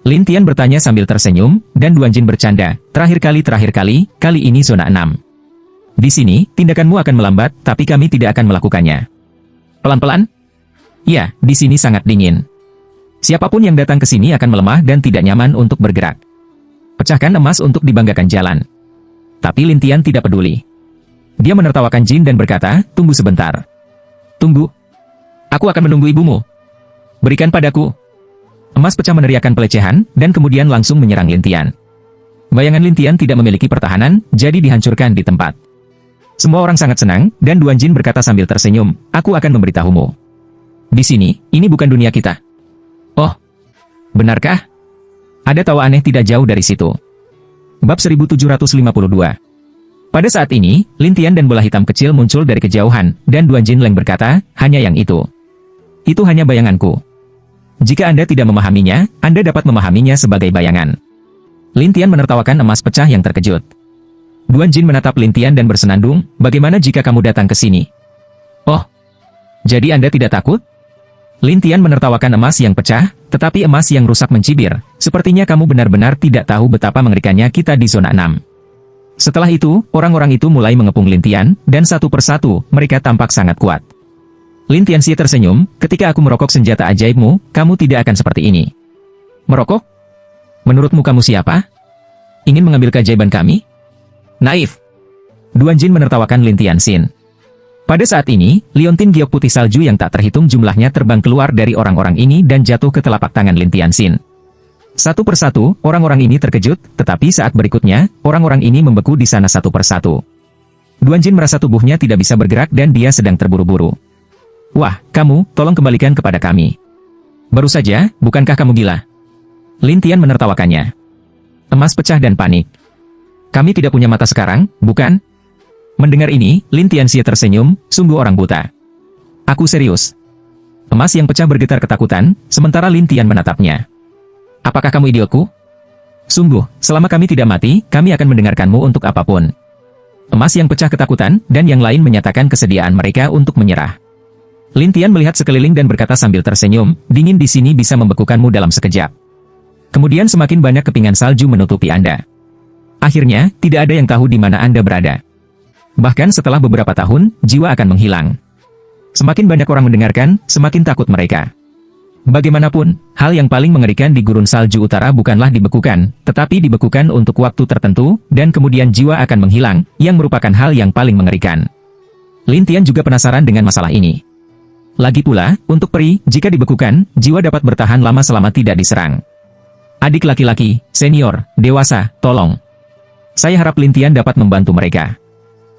Lin Tian bertanya sambil tersenyum, dan Duan Jin bercanda, terakhir kali ini zona 6. Di sini, tindakanmu akan melambat, tapi kami tidak akan melakukannya. Pelan-pelan? Ya, di sini sangat dingin. Siapapun yang datang ke sini akan melemah dan tidak nyaman untuk bergerak. Pecahkan emas untuk dibanggakan jalan. Tapi Lin Tian tidak peduli. Dia menertawakan Jin dan berkata, tunggu sebentar. Tunggu. Aku akan menunggu ibumu. Berikan padaku. Emas pecah meneriakkan pelecehan, dan kemudian langsung menyerang Lin Tian. Bayangan Lin Tian tidak memiliki pertahanan, jadi dihancurkan di tempat. Semua orang sangat senang, dan Duan Jin berkata sambil tersenyum, aku akan memberitahumu. Di sini, ini bukan dunia kita. Oh, benarkah? Ada tawa aneh tidak jauh dari situ. Bab 1752. Pada saat ini, Lin Tian dan bola hitam kecil muncul dari kejauhan, dan Duan Jinleng berkata, hanya yang itu. Itu hanya bayanganku. Jika Anda tidak memahaminya, Anda dapat memahaminya sebagai bayangan. Lin Tian menertawakan emas pecah yang terkejut. Duan Jin menatap Lin Tian dan bersenandung, bagaimana jika kamu datang ke sini? Oh, jadi Anda tidak takut? Lin Tian menertawakan emas yang pecah, tetapi emas yang rusak mencibir. Sepertinya kamu benar-benar tidak tahu betapa mengerikannya kita di zona 6. Setelah itu, orang-orang itu mulai mengepung Lin Tian, dan satu persatu, mereka tampak sangat kuat. Lin Tianxie tersenyum, ketika aku merokok senjata ajaibmu, kamu tidak akan seperti ini. Merokok? Menurutmu kamu siapa? Ingin mengambil keajaiban kami? Naif. Duan Jin menertawakan Lin Tianxin. Pada saat ini, liontin giok putih salju yang tak terhitung jumlahnya terbang keluar dari orang-orang ini dan jatuh ke telapak tangan Lin Tianxin. Satu persatu, orang-orang ini terkejut, tetapi saat berikutnya, orang-orang ini membeku di sana satu persatu. Duan Jin merasa tubuhnya tidak bisa bergerak dan dia sedang terburu-buru. Wah, kamu, tolong kembalikan kepada kami. Baru saja, bukankah kamu gila? Lin Tian menertawakannya. Emas pecah dan panik. Kami tidak punya mata sekarang, bukan? Mendengar ini, Lin Tianxie tersenyum, sungguh orang buta. Aku serius. Emas yang pecah bergetar ketakutan, sementara Lin Tian menatapnya. Apakah kamu idiotku? Sungguh, selama kami tidak mati, kami akan mendengarkanmu untuk apapun. Emas yang pecah ketakutan, dan yang lain menyatakan kesediaan mereka untuk menyerah. Lin Tian melihat sekeliling dan berkata sambil tersenyum, dingin di sini bisa membekukanmu dalam sekejap. Kemudian semakin banyak kepingan salju menutupi Anda. Akhirnya, tidak ada yang tahu di mana Anda berada. Bahkan setelah beberapa tahun, jiwa akan menghilang. Semakin banyak orang mendengarkan, semakin takut mereka. Bagaimanapun, hal yang paling mengerikan di gurun salju utara bukanlah dibekukan, tetapi dibekukan untuk waktu tertentu, dan kemudian jiwa akan menghilang, yang merupakan hal yang paling mengerikan. Lin Tian juga penasaran dengan masalah ini. Lagi pula, untuk peri, jika dibekukan, jiwa dapat bertahan lama selama tidak diserang. Adik laki-laki, senior, dewasa, tolong. Saya harap Lin Tian dapat membantu mereka.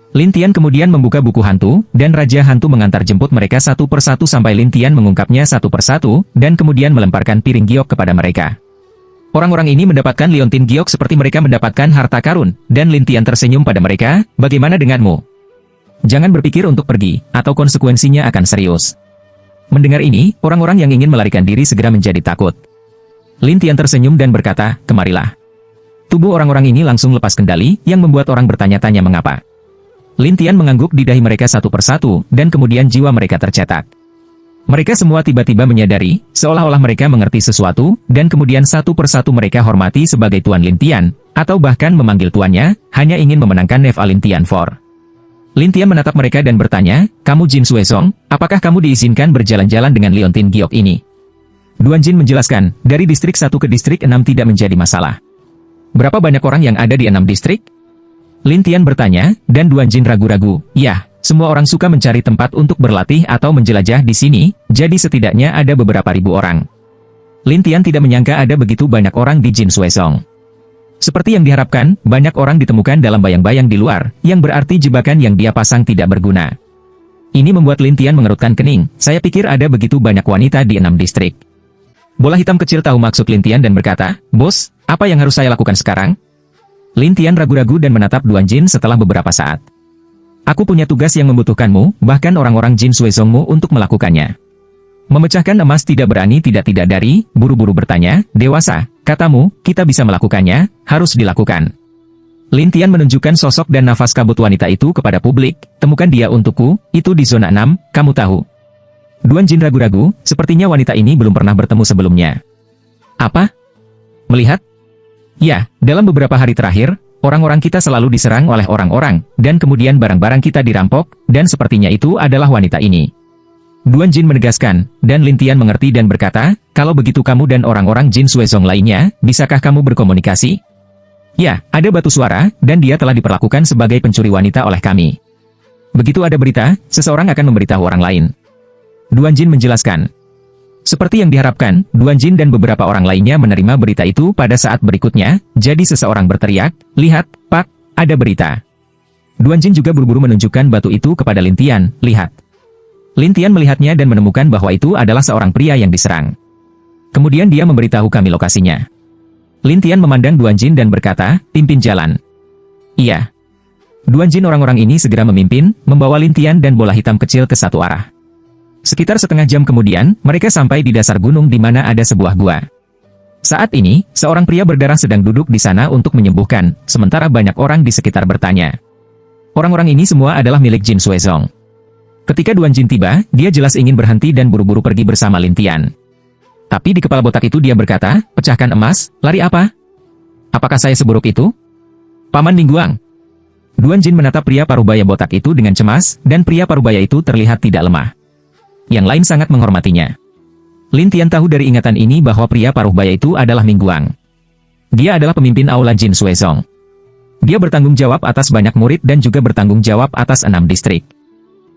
Lin Tian kemudian membuka buku hantu, dan Raja Hantu mengantar jemput mereka satu persatu sampai Lin Tian mengungkapnya satu persatu, dan kemudian melemparkan piring giok kepada mereka. Orang-orang ini mendapatkan liontin giok seperti mereka mendapatkan harta karun, dan Lin Tian tersenyum pada mereka, bagaimana denganmu? Jangan berpikir untuk pergi, atau konsekuensinya akan serius. Mendengar ini, orang-orang yang ingin melarikan diri segera menjadi takut. Lin Tian tersenyum dan berkata, kemarilah. Tubuh orang-orang ini langsung lepas kendali, yang membuat orang bertanya-tanya mengapa. Lin Tian mengangguk di dahi mereka satu persatu, dan kemudian jiwa mereka tercetak. Mereka semua tiba-tiba menyadari, seolah-olah mereka mengerti sesuatu, dan kemudian satu persatu mereka hormati sebagai Tuan Lin Tian, atau bahkan memanggil tuannya, hanya ingin memenangkan Neva Lin Tian For. Lin Tian menatap mereka dan bertanya, kamu Jin Suezong, apakah kamu diizinkan berjalan-jalan dengan liontin giok ini? Duan Jin menjelaskan, dari distrik 1 ke distrik 6 tidak menjadi masalah. Berapa banyak orang yang ada di 6 distrik? Lin Tian bertanya, dan Duan Jin ragu-ragu, ya, semua orang suka mencari tempat untuk berlatih atau menjelajah di sini, jadi setidaknya ada beberapa ribu orang. Lin Tian tidak menyangka ada begitu banyak orang di Jin Suezong. Seperti yang diharapkan, banyak orang ditemukan dalam bayang-bayang di luar, yang berarti jebakan yang dia pasang tidak berguna. Ini membuat Lin Tian mengerutkan kening, saya pikir ada begitu banyak wanita di 6 distrik. Bola hitam kecil tahu maksud Lin Tian dan berkata, bos, apa yang harus saya lakukan sekarang? Lin Tian ragu-ragu dan menatap Duan Jin setelah beberapa saat. Aku punya tugas yang membutuhkanmu, bahkan orang-orang Jin Suezongmu untuk melakukannya. Memecahkan emas tidak berani tidak dari, buru-buru bertanya, dewasa, katamu, kita bisa melakukannya, harus dilakukan. Lin Tian menunjukkan sosok dan nafas kabut wanita itu kepada publik, temukan dia untukku, itu di zona 6, kamu tahu. Duan Jin ragu-ragu, sepertinya wanita ini belum pernah bertemu sebelumnya. Apa? Melihat? Ya, dalam beberapa hari terakhir, orang-orang kita selalu diserang oleh orang-orang, dan kemudian barang-barang kita dirampok, dan sepertinya itu adalah wanita ini. Duan Jin menegaskan, dan Lin Tian mengerti dan berkata, kalau begitu kamu dan orang-orang Jin Suezong lainnya, bisakah kamu berkomunikasi? Ya, ada batu suara, dan dia telah diperlakukan sebagai pencuri wanita oleh kami. Begitu ada berita, seseorang akan memberitahu orang lain. Duan Jin menjelaskan. Seperti yang diharapkan, Duan Jin dan beberapa orang lainnya menerima berita itu pada saat berikutnya, jadi seseorang berteriak, lihat, Pak, ada berita. Duan Jin juga buru-buru menunjukkan batu itu kepada Lin Tian, lihat. Lin Tian melihatnya dan menemukan bahwa itu adalah seorang pria yang diserang. Kemudian dia memberitahu kami lokasinya. Lin Tian memandang Duan Jin dan berkata, pimpin jalan. Iya. Duan Jin orang-orang ini segera memimpin, membawa Lin Tian dan bola hitam kecil ke satu arah. Sekitar setengah jam kemudian, mereka sampai di dasar gunung di mana ada sebuah gua. Saat ini, seorang pria berdarah sedang duduk di sana untuk menyembuhkan, sementara banyak orang di sekitar bertanya. Orang-orang ini semua adalah milik Jin Suezong. Ketika Duan Jin tiba, dia jelas ingin berhenti dan buru-buru pergi bersama Lin Tian. Tapi di kepala botak itu dia berkata, pecahkan emas, lari apa? Apakah saya seburuk itu? Paman Ningguang. Duan Jin menatap pria parubaya botak itu dengan cemas, dan pria parubaya itu terlihat tidak lemah. Yang lain sangat menghormatinya. Lin Tian tahu dari ingatan ini bahwa pria paruh baya itu adalah Ningguang. Dia adalah pemimpin Aula Jin Suezong. Dia bertanggung jawab atas banyak murid dan juga bertanggung jawab atas 6 distrik.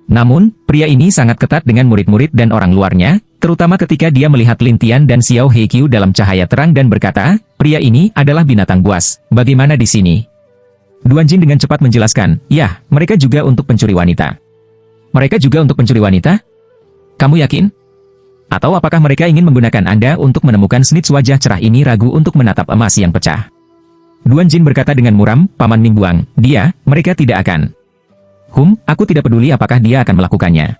Namun, pria ini sangat ketat dengan murid-murid dan orang luarnya, terutama ketika dia melihat Lin Tian dan Xiao Heqiu dalam cahaya terang dan berkata, pria ini adalah binatang buas, bagaimana di sini? Duan Jin dengan cepat menjelaskan, ya, mereka juga untuk pencuri wanita. Mereka juga untuk pencuri wanita? Kamu yakin? Atau apakah mereka ingin menggunakan Anda untuk menemukan snitch wajah cerah ini ragu untuk menatap emas yang pecah? Duan Jin berkata dengan muram, Paman Ningguang, mereka tidak akan. Aku tidak peduli apakah dia akan melakukannya.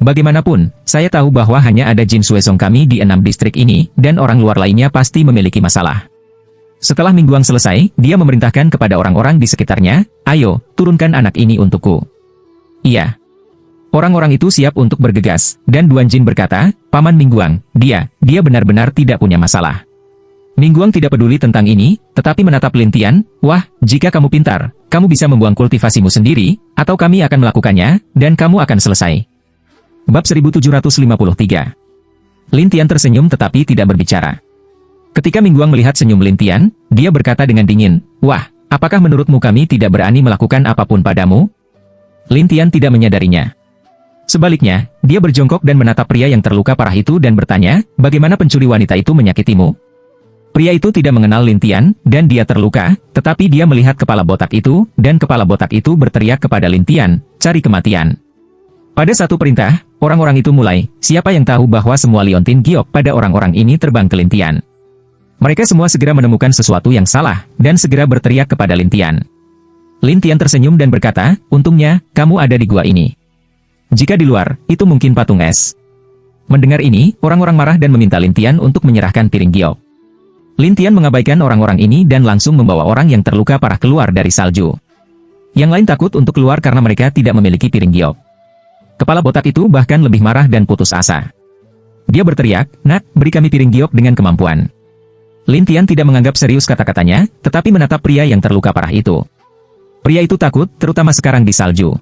Bagaimanapun, saya tahu bahwa hanya ada Jin Suezong kami di 6 distrik ini, dan orang luar lainnya pasti memiliki masalah. Setelah Ningguang selesai, dia memerintahkan kepada orang-orang di sekitarnya, ayo, turunkan anak ini untukku. Iya. Orang-orang itu siap untuk bergegas, dan Duan Jin berkata, Paman Mingguang, dia benar-benar tidak punya masalah. Mingguang tidak peduli tentang ini, tetapi menatap Lin Tian, wah, jika kamu pintar, kamu bisa membuang kultivasimu sendiri, atau kami akan melakukannya, dan kamu akan selesai. Bab 1753. Lin Tian tersenyum tetapi tidak berbicara. Ketika Mingguang melihat senyum Lin Tian, dia berkata dengan dingin, wah, apakah menurutmu kami tidak berani melakukan apapun padamu? Lin Tian tidak menyadarinya. Sebaliknya, dia berjongkok dan menatap pria yang terluka parah itu dan bertanya, bagaimana pencuri wanita itu menyakitimu? Pria itu tidak mengenal Lin Tian, dan dia terluka, tetapi dia melihat kepala botak itu, dan kepala botak itu berteriak kepada Lin Tian, cari kematian. Pada satu perintah, orang-orang itu mulai, siapa yang tahu bahwa semua liontin giok pada orang-orang ini terbang ke Lin Tian. Mereka semua segera menemukan sesuatu yang salah, dan segera berteriak kepada Lin Tian. Lin Tian tersenyum dan berkata, untungnya, kamu ada di gua ini. Jika di luar, itu mungkin patung es. Mendengar ini, orang-orang marah dan meminta Lin Tian untuk menyerahkan piring giok. Lin Tian mengabaikan orang-orang ini dan langsung membawa orang yang terluka parah keluar dari salju. Yang lain takut untuk keluar karena mereka tidak memiliki piring giok. Kepala botak itu bahkan lebih marah dan putus asa. Dia berteriak, nak, beri kami piring giok dengan kemampuan. Lin Tian tidak menganggap serius kata-katanya, tetapi menatap pria yang terluka parah itu. Pria itu takut, terutama sekarang di salju.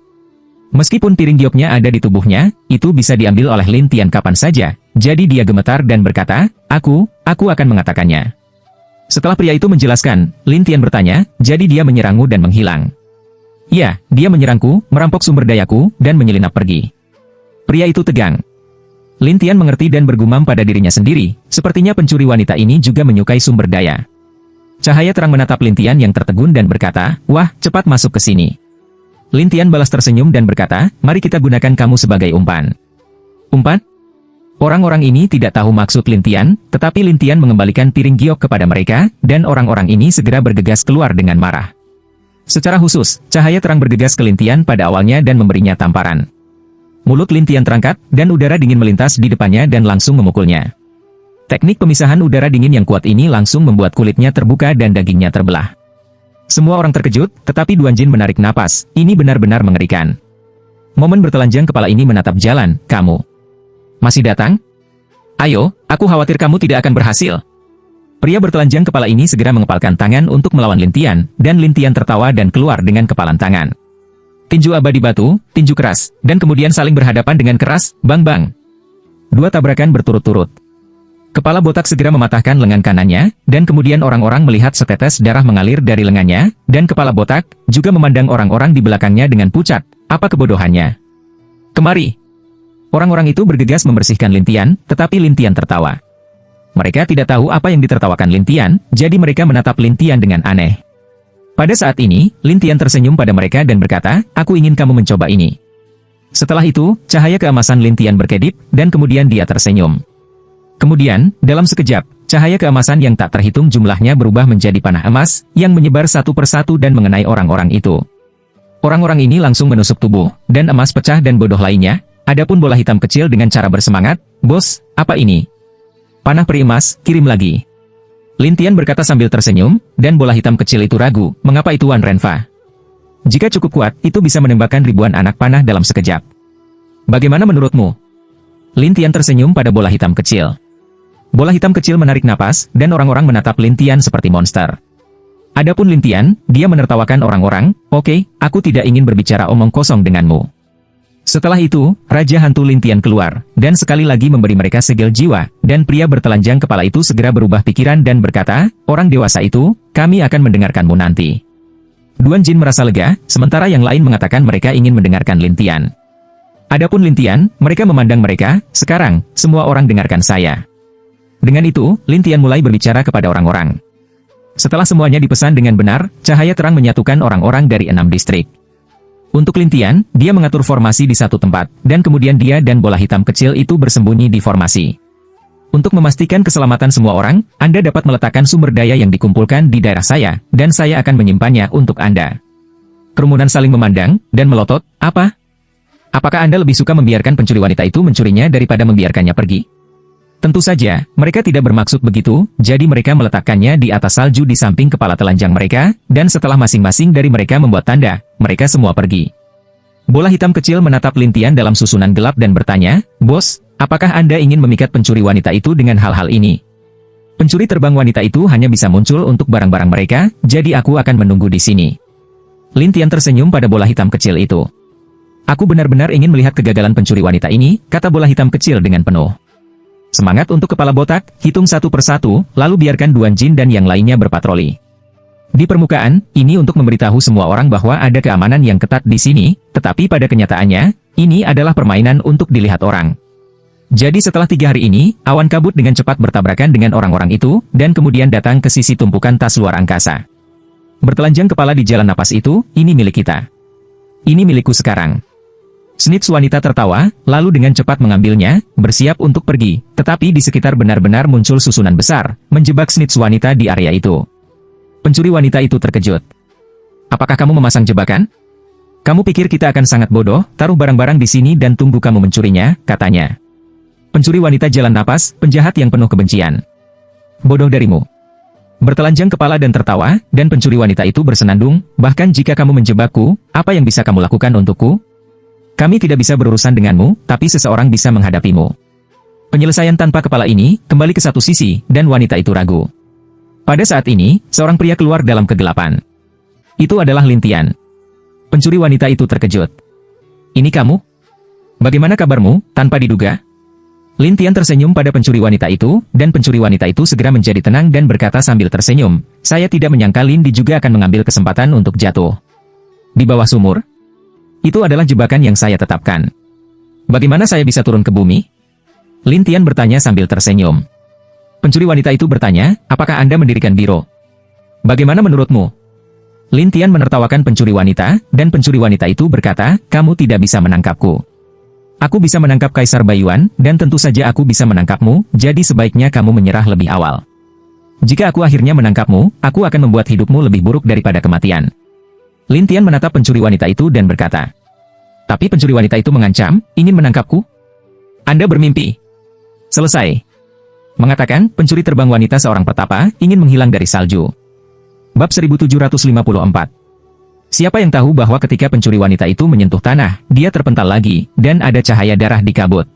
Meskipun piring gioknya ada di tubuhnya, itu bisa diambil oleh Lin Tian kapan saja, jadi dia gemetar dan berkata, aku akan mengatakannya. Setelah pria itu menjelaskan, Lin Tian bertanya, jadi dia menyerangmu dan menghilang. Ya, dia menyerangku, merampok sumber dayaku, dan menyelinap pergi. Pria itu tegang. Lin Tian mengerti dan bergumam pada dirinya sendiri, sepertinya pencuri wanita ini juga menyukai sumber daya. Cahaya terang menatap Lin Tian yang tertegun dan berkata, wah, cepat masuk ke sini. Lin Tian balas tersenyum dan berkata, mari kita gunakan kamu sebagai umpan. Umpan? Orang-orang ini tidak tahu maksud Lin Tian, tetapi Lin Tian mengembalikan piring giok kepada mereka, dan orang-orang ini segera bergegas keluar dengan marah. Secara khusus, cahaya terang bergegas ke Lin Tian pada awalnya dan memberinya tamparan. Mulut Lin Tian terangkat, dan udara dingin melintas di depannya dan langsung memukulnya. Teknik pemisahan udara dingin yang kuat ini langsung membuat kulitnya terbuka dan dagingnya terbelah. Semua orang terkejut, tetapi Duan Jin menarik napas, ini benar-benar mengerikan. Momen bertelanjang kepala ini menatap jalan, kamu masih datang? Ayo, aku khawatir kamu tidak akan berhasil. Pria bertelanjang kepala ini segera mengepalkan tangan untuk melawan Lin Tian, dan Lin Tian tertawa dan keluar dengan kepalan tangan. Tinju abadi batu, tinju keras, dan kemudian saling berhadapan dengan keras, bang-bang. Dua tabrakan berturut-turut. Kepala botak segera mematahkan lengan kanannya, dan kemudian orang-orang melihat setetes darah mengalir dari lengannya, dan kepala botak juga memandang orang-orang di belakangnya dengan pucat, apa kebodohannya. Kemari. Orang-orang itu bergegas membersihkan Lin Tian, tetapi Lin Tian tertawa. Mereka tidak tahu apa yang ditertawakan Lin Tian, jadi mereka menatap Lin Tian dengan aneh. Pada saat ini, Lin Tian tersenyum pada mereka dan berkata, aku ingin kamu mencoba ini. Setelah itu, cahaya keemasan Lin Tian berkedip, dan kemudian dia tersenyum. Kemudian, dalam sekejap, cahaya keemasan yang tak terhitung jumlahnya berubah menjadi panah emas, yang menyebar satu persatu dan mengenai orang-orang itu. Orang-orang ini langsung menusuk tubuh, dan emas pecah dan bodoh lainnya, adapun bola hitam kecil dengan cara bersemangat, bos, apa ini? Panah peri emas, kirim lagi. Lin Tian berkata sambil tersenyum, dan bola hitam kecil itu ragu, mengapa itu Wan Renfa? Jika cukup kuat, itu bisa menembakkan ribuan anak panah dalam sekejap. Bagaimana menurutmu? Lin Tian tersenyum pada bola hitam kecil. Bola hitam kecil menarik napas, dan orang-orang menatap Lin Tian seperti monster. Adapun Lin Tian, dia menertawakan orang-orang, oke, aku tidak ingin berbicara omong kosong denganmu. Setelah itu, Raja Hantu Lin Tian keluar, dan sekali lagi memberi mereka segel jiwa, dan pria bertelanjang kepala itu segera berubah pikiran dan berkata, orang dewasa itu, kami akan mendengarkanmu nanti. Duan Jin merasa lega, sementara yang lain mengatakan mereka ingin mendengarkan Lin Tian. Adapun Lin Tian, mereka memandang mereka, sekarang, semua orang dengarkan saya. Dengan itu, Lin Tian mulai berbicara kepada orang-orang. Setelah semuanya dipesan dengan benar, cahaya terang menyatukan orang-orang dari 6 distrik. Untuk Lin Tian, dia mengatur formasi di satu tempat, dan kemudian dia dan bola hitam kecil itu bersembunyi di formasi. Untuk memastikan keselamatan semua orang, Anda dapat meletakkan sumber daya yang dikumpulkan di daerah saya, dan saya akan menyimpannya untuk Anda. Kerumunan saling memandang, dan melotot, apa? Apakah Anda lebih suka membiarkan pencuri wanita itu mencurinya daripada membiarkannya pergi? Tentu saja, mereka tidak bermaksud begitu, jadi mereka meletakkannya di atas salju di samping kepala telanjang mereka, dan setelah masing-masing dari mereka membuat tanda, mereka semua pergi. Bola hitam kecil menatap Lin Tian dalam susunan gelap dan bertanya, "Bos, apakah Anda ingin memikat pencuri wanita itu dengan hal-hal ini?" Pencuri terbang wanita itu hanya bisa muncul untuk barang-barang mereka, jadi aku akan menunggu di sini. Lin Tian tersenyum pada bola hitam kecil itu. Aku benar-benar ingin melihat kegagalan pencuri wanita ini, kata bola hitam kecil dengan penuh semangat untuk kepala botak, hitung satu persatu, lalu biarkan Duan Jin dan yang lainnya berpatroli di permukaan, ini untuk memberitahu semua orang bahwa ada keamanan yang ketat di sini, tetapi pada kenyataannya, ini adalah permainan untuk dilihat orang. Jadi setelah 3 hari ini, awan kabut dengan cepat bertabrakan dengan orang-orang itu, dan kemudian datang ke sisi tumpukan tas luar angkasa. Bertelanjang kepala di jalan napas itu, ini milik kita. Ini milikku sekarang. Snitch wanita tertawa, lalu dengan cepat mengambilnya, bersiap untuk pergi, tetapi di sekitar benar-benar muncul susunan besar, menjebak snitch wanita di area itu. Pencuri wanita itu terkejut. Apakah kamu memasang jebakan? Kamu pikir kita akan sangat bodoh, taruh barang-barang di sini dan tunggu kamu mencurinya, katanya. Pencuri wanita jalan napas, penjahat yang penuh kebencian. Bodoh darimu. Bertelanjang kepala dan tertawa, dan pencuri wanita itu bersenandung, bahkan jika kamu menjebakku, apa yang bisa kamu lakukan untukku? Kami tidak bisa berurusan denganmu, tapi seseorang bisa menghadapimu. Penyelesaian tanpa kepala ini, kembali ke satu sisi, dan wanita itu ragu. Pada saat ini, seorang pria keluar dalam kegelapan. Itu adalah Lin Tian. Pencuri wanita itu terkejut. Ini kamu? Bagaimana kabarmu, tanpa diduga? Lin Tian tersenyum pada pencuri wanita itu, dan pencuri wanita itu segera menjadi tenang dan berkata sambil tersenyum, saya tidak menyangka Lin Di juga akan mengambil kesempatan untuk jatuh di bawah sumur. Itu adalah jebakan yang saya tetapkan. Bagaimana saya bisa turun ke bumi? Lin Tian bertanya sambil tersenyum. Pencuri wanita itu bertanya, apakah Anda mendirikan biro? Bagaimana menurutmu? Lin Tian menertawakan pencuri wanita, dan pencuri wanita itu berkata, kamu tidak bisa menangkapku. Aku bisa menangkap Kaisar Baiyuan, dan tentu saja aku bisa menangkapmu, jadi sebaiknya kamu menyerah lebih awal. Jika aku akhirnya menangkapmu, aku akan membuat hidupmu lebih buruk daripada kematian. Lin Tian menatap pencuri wanita itu dan berkata, tapi pencuri wanita itu mengancam, ingin menangkapku? Anda bermimpi. Selesai. Mengatakan, pencuri terbang wanita seorang petapa, ingin menghilang dari salju. Bab 1754. Siapa yang tahu bahwa ketika pencuri wanita itu menyentuh tanah, dia terpental lagi, dan ada cahaya darah di kabut.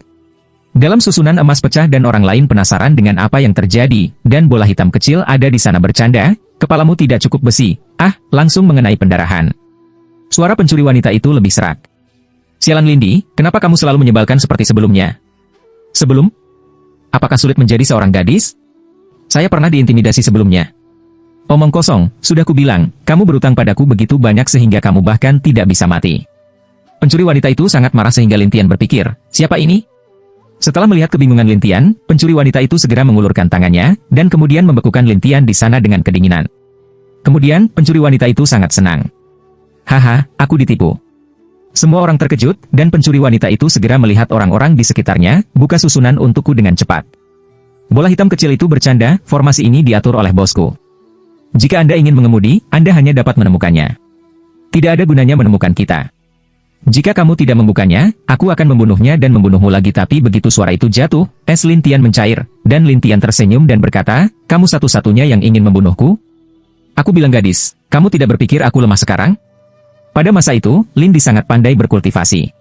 Dalam susunan emas pecah dan orang lain penasaran dengan apa yang terjadi, dan bola hitam kecil ada di sana bercanda, kepalamu tidak cukup besi, langsung mengenai pendarahan. Suara pencuri wanita itu lebih serak. Sialan Lin Di, kenapa kamu selalu menyebalkan seperti sebelumnya? Sebelum? Apakah sulit menjadi seorang gadis? Saya pernah diintimidasi sebelumnya. Omong kosong, sudah kubilang, kamu berutang padaku begitu banyak sehingga kamu bahkan tidak bisa mati. Pencuri wanita itu sangat marah sehingga Lin Tian berpikir, siapa ini? Setelah melihat kebingungan Lin Tian, pencuri wanita itu segera mengulurkan tangannya, dan kemudian membekukan Lin Tian di sana dengan kedinginan. Kemudian, pencuri wanita itu sangat senang. Haha, aku ditipu. Semua orang terkejut, dan pencuri wanita itu segera melihat orang-orang di sekitarnya, buka susunan untukku dengan cepat. Bola hitam kecil itu bercanda, formasi ini diatur oleh bosku. Jika Anda ingin mengemudi, Anda hanya dapat menemukannya. Tidak ada gunanya menemukan kita. Jika kamu tidak membukanya, aku akan membunuhnya dan membunuhmu lagi. Tapi begitu suara itu jatuh, es Lin Tian mencair, dan Lin Tian tersenyum dan berkata, kamu satu-satunya yang ingin membunuhku? Aku bilang gadis, kamu tidak berpikir aku lemah sekarang? Pada masa itu, Lin Di sangat pandai berkultivasi.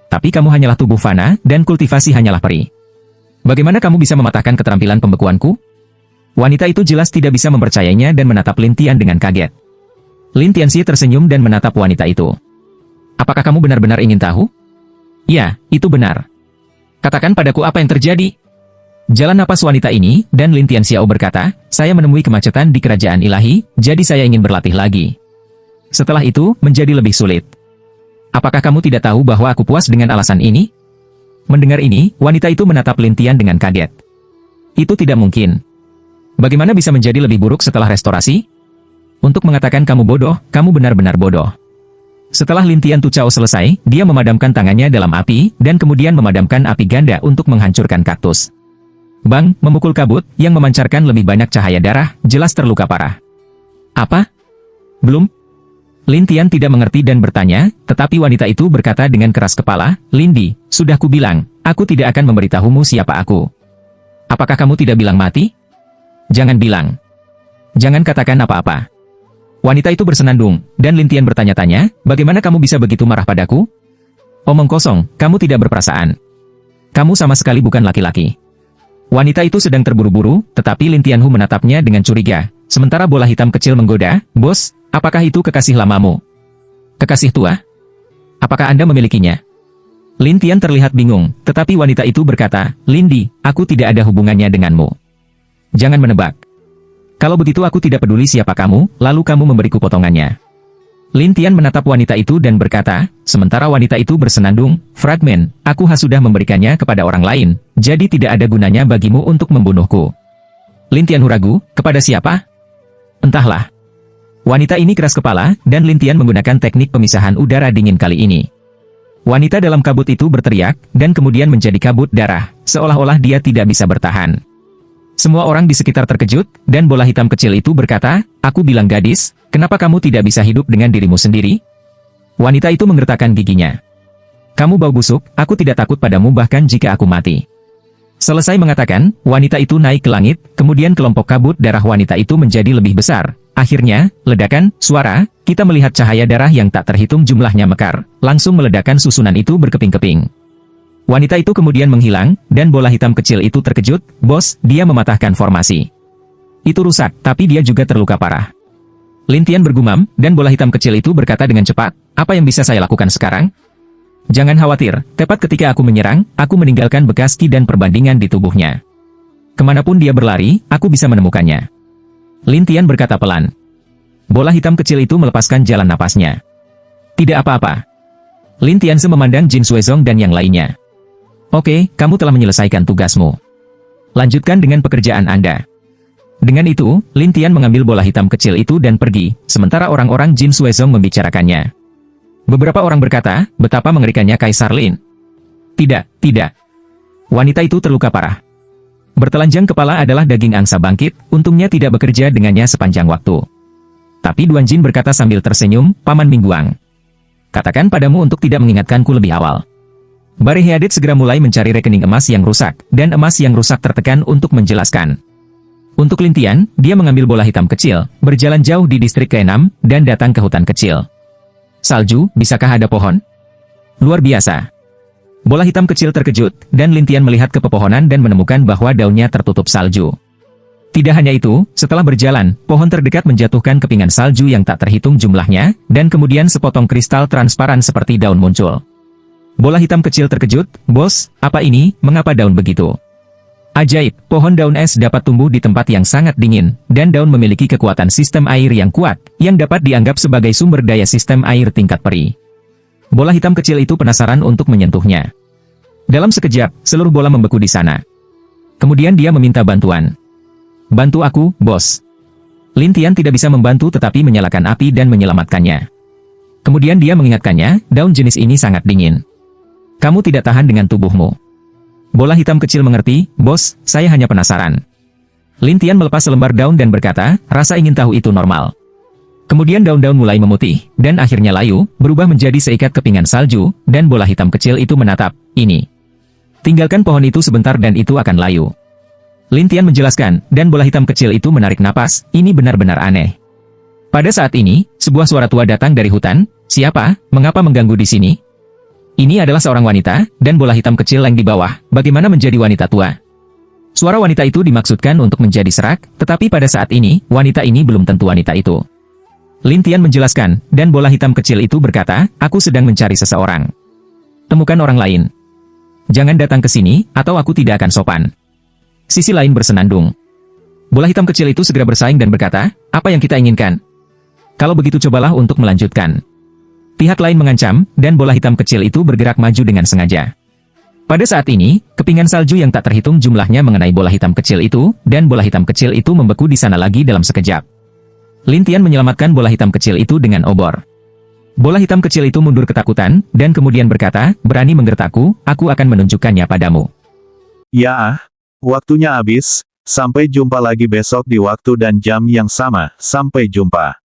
Tapi kamu hanyalah tubuh fana, dan kultivasi hanyalah peri. Bagaimana kamu bisa mematahkan keterampilan pembekuanku? Wanita itu jelas tidak bisa mempercayainya dan menatap Lin Tian dengan kaget. Lin Tianxi tersenyum dan menatap wanita itu. Apakah kamu benar-benar ingin tahu? Ya, itu benar. Katakan padaku apa yang terjadi. Jalan napas wanita ini, dan Lin Tianxiao berkata, saya menemui kemacetan di kerajaan ilahi, jadi saya ingin berlatih lagi. Setelah itu, menjadi lebih sulit. Apakah kamu tidak tahu bahwa aku puas dengan alasan ini? Mendengar ini, wanita itu menatap Lin Tian dengan kaget. Itu tidak mungkin. Bagaimana bisa menjadi lebih buruk setelah restorasi? Untuk mengatakan kamu bodoh, kamu benar-benar bodoh. Setelah Lin Tian Tuchao selesai, dia memadamkan tangannya dalam api, dan kemudian memadamkan api ganda untuk menghancurkan kaktus. Bang, memukul kabut, yang memancarkan lebih banyak cahaya darah, jelas terluka parah. Apa? Belum? Lin Tian tidak mengerti dan bertanya, tetapi wanita itu berkata dengan keras kepala, Lin Di, sudah kubilang, aku tidak akan memberitahumu siapa aku. Apakah kamu tidak bilang mati? Jangan bilang. Jangan katakan apa-apa. Wanita itu bersenandung, dan Lin Tian bertanya-tanya, bagaimana kamu bisa begitu marah padaku? Omong kosong, kamu tidak berperasaan. Kamu sama sekali bukan laki-laki. Wanita itu sedang terburu-buru, tetapi Lin Tianhu menatapnya dengan curiga. Sementara bola hitam kecil menggoda, "Bos, apakah itu kekasih lamamu?" "Kekasih tua? Apakah Anda memilikinya?" Lin Tian terlihat bingung, tetapi wanita itu berkata, "Lindi, aku tidak ada hubungannya denganmu. Jangan menebak. Kalau begitu aku tidak peduli siapa kamu, lalu kamu memberiku potongannya." Lin Tian menatap wanita itu dan berkata, sementara wanita itu bersenandung, "Fragmen, aku sudah memberikannya kepada orang lain, jadi tidak ada gunanya bagimu untuk membunuhku." Lin Tian ragu, "Kepada siapa?" "Entahlah." Wanita ini keras kepala, dan Lin Tian menggunakan teknik pemisahan udara dingin kali ini. Wanita dalam kabut itu berteriak, dan kemudian menjadi kabut darah, seolah-olah dia tidak bisa bertahan. Semua orang di sekitar terkejut, dan bola hitam kecil itu berkata, "Aku bilang gadis, kenapa kamu tidak bisa hidup dengan dirimu sendiri?" Wanita itu menggertakkan giginya. "Kamu bau busuk, aku tidak takut padamu bahkan jika aku mati." Selesai mengatakan, wanita itu naik ke langit, kemudian kelompok kabut darah wanita itu menjadi lebih besar. Akhirnya, ledakan, suara, kita melihat cahaya darah yang tak terhitung jumlahnya mekar, langsung meledakkan susunan itu berkeping-keping. Wanita itu kemudian menghilang, dan bola hitam kecil itu terkejut, "Bos, dia mematahkan formasi. Itu rusak, tapi dia juga terluka parah." Lin Tian bergumam, dan bola hitam kecil itu berkata dengan cepat, "Apa yang bisa saya lakukan sekarang?" "Jangan khawatir, tepat ketika aku menyerang, aku meninggalkan bekas ki dan perbandingan di tubuhnya. Kemanapun dia berlari, aku bisa menemukannya." Lin Tian berkata pelan. Bola hitam kecil itu melepaskan jalan napasnya. "Tidak apa-apa." Lin Tianse memandang Jin Suezong dan yang lainnya. "Oke, kamu telah menyelesaikan tugasmu. Lanjutkan dengan pekerjaan Anda." Dengan itu, Lin Tian mengambil bola hitam kecil itu dan pergi, sementara orang-orang Jin Suezong membicarakannya. Beberapa orang berkata, "Betapa mengerikannya Kaisar Lin." "Tidak, tidak. Wanita itu terluka parah. Bertelanjang kepala adalah daging angsa bangkit, untungnya tidak bekerja dengannya sepanjang waktu." Tapi Duan Jin berkata sambil tersenyum, "Paman Mingguang, katakan padamu untuk tidak mengingatkanku lebih awal." Bareheadet segera mulai mencari rekening emas yang rusak, dan emas yang rusak tertekan untuk menjelaskan. Untuk Lin Tian, dia mengambil bola hitam kecil, berjalan jauh di distrik ke-6, dan datang ke hutan kecil. "Salju, bisakah ada pohon?" "Luar biasa." Bola hitam kecil terkejut, dan Lin Tian melihat ke pepohonan dan menemukan bahwa daunnya tertutup salju. Tidak hanya itu, setelah berjalan, pohon terdekat menjatuhkan kepingan salju yang tak terhitung jumlahnya, dan kemudian sepotong kristal transparan seperti daun muncul. Bola hitam kecil terkejut, "Bos, apa ini, mengapa daun begitu?" Ajaib, pohon daun es dapat tumbuh di tempat yang sangat dingin, dan daun memiliki kekuatan sistem air yang kuat, yang dapat dianggap sebagai sumber daya sistem air tingkat peri. Bola hitam kecil itu penasaran untuk menyentuhnya. Dalam sekejap, seluruh bola membeku di sana. Kemudian dia meminta bantuan. "Bantu aku, bos." Lin Tian tidak bisa membantu tetapi menyalakan api dan menyelamatkannya. Kemudian dia mengingatkannya, "Daun jenis ini sangat dingin. Kamu tidak tahan dengan tubuhmu." Bola hitam kecil mengerti, "Bos, saya hanya penasaran." Lin Tian melepas selembar daun dan berkata, "Rasa ingin tahu itu normal." Kemudian daun-daun mulai memutih, dan akhirnya layu, berubah menjadi seikat kepingan salju, dan bola hitam kecil itu menatap, "Ini. Tinggalkan pohon itu sebentar dan itu akan layu." Lin Tian menjelaskan, dan bola hitam kecil itu menarik napas, "Ini benar-benar aneh." Pada saat ini, sebuah suara tua datang dari hutan, "Siapa? Mengapa mengganggu di sini?" Ini adalah seorang wanita, dan bola hitam kecil yang di bawah, bagaimana menjadi wanita tua? Suara wanita itu dimaksudkan untuk menjadi serak, tetapi pada saat ini, wanita ini belum tentu wanita itu. Lin Tian menjelaskan, dan bola hitam kecil itu berkata, "Aku sedang mencari seseorang. Temukan orang lain. Jangan datang ke sini, atau aku tidak akan sopan." Sisi lain bersenandung. Bola hitam kecil itu segera bersaing dan berkata, "Apa yang kita inginkan? Kalau begitu cobalah untuk melanjutkan." Pihak lain mengancam, dan bola hitam kecil itu bergerak maju dengan sengaja. Pada saat ini, kepingan salju yang tak terhitung jumlahnya mengenai bola hitam kecil itu, dan bola hitam kecil itu membeku di sana lagi dalam sekejap. Lin Tian menyelamatkan bola hitam kecil itu dengan obor. Bola hitam kecil itu mundur ketakutan, dan kemudian berkata, "Berani menggertakku, aku akan menunjukkannya padamu." Ya, waktunya habis. Sampai jumpa lagi besok di waktu dan jam yang sama. Sampai jumpa.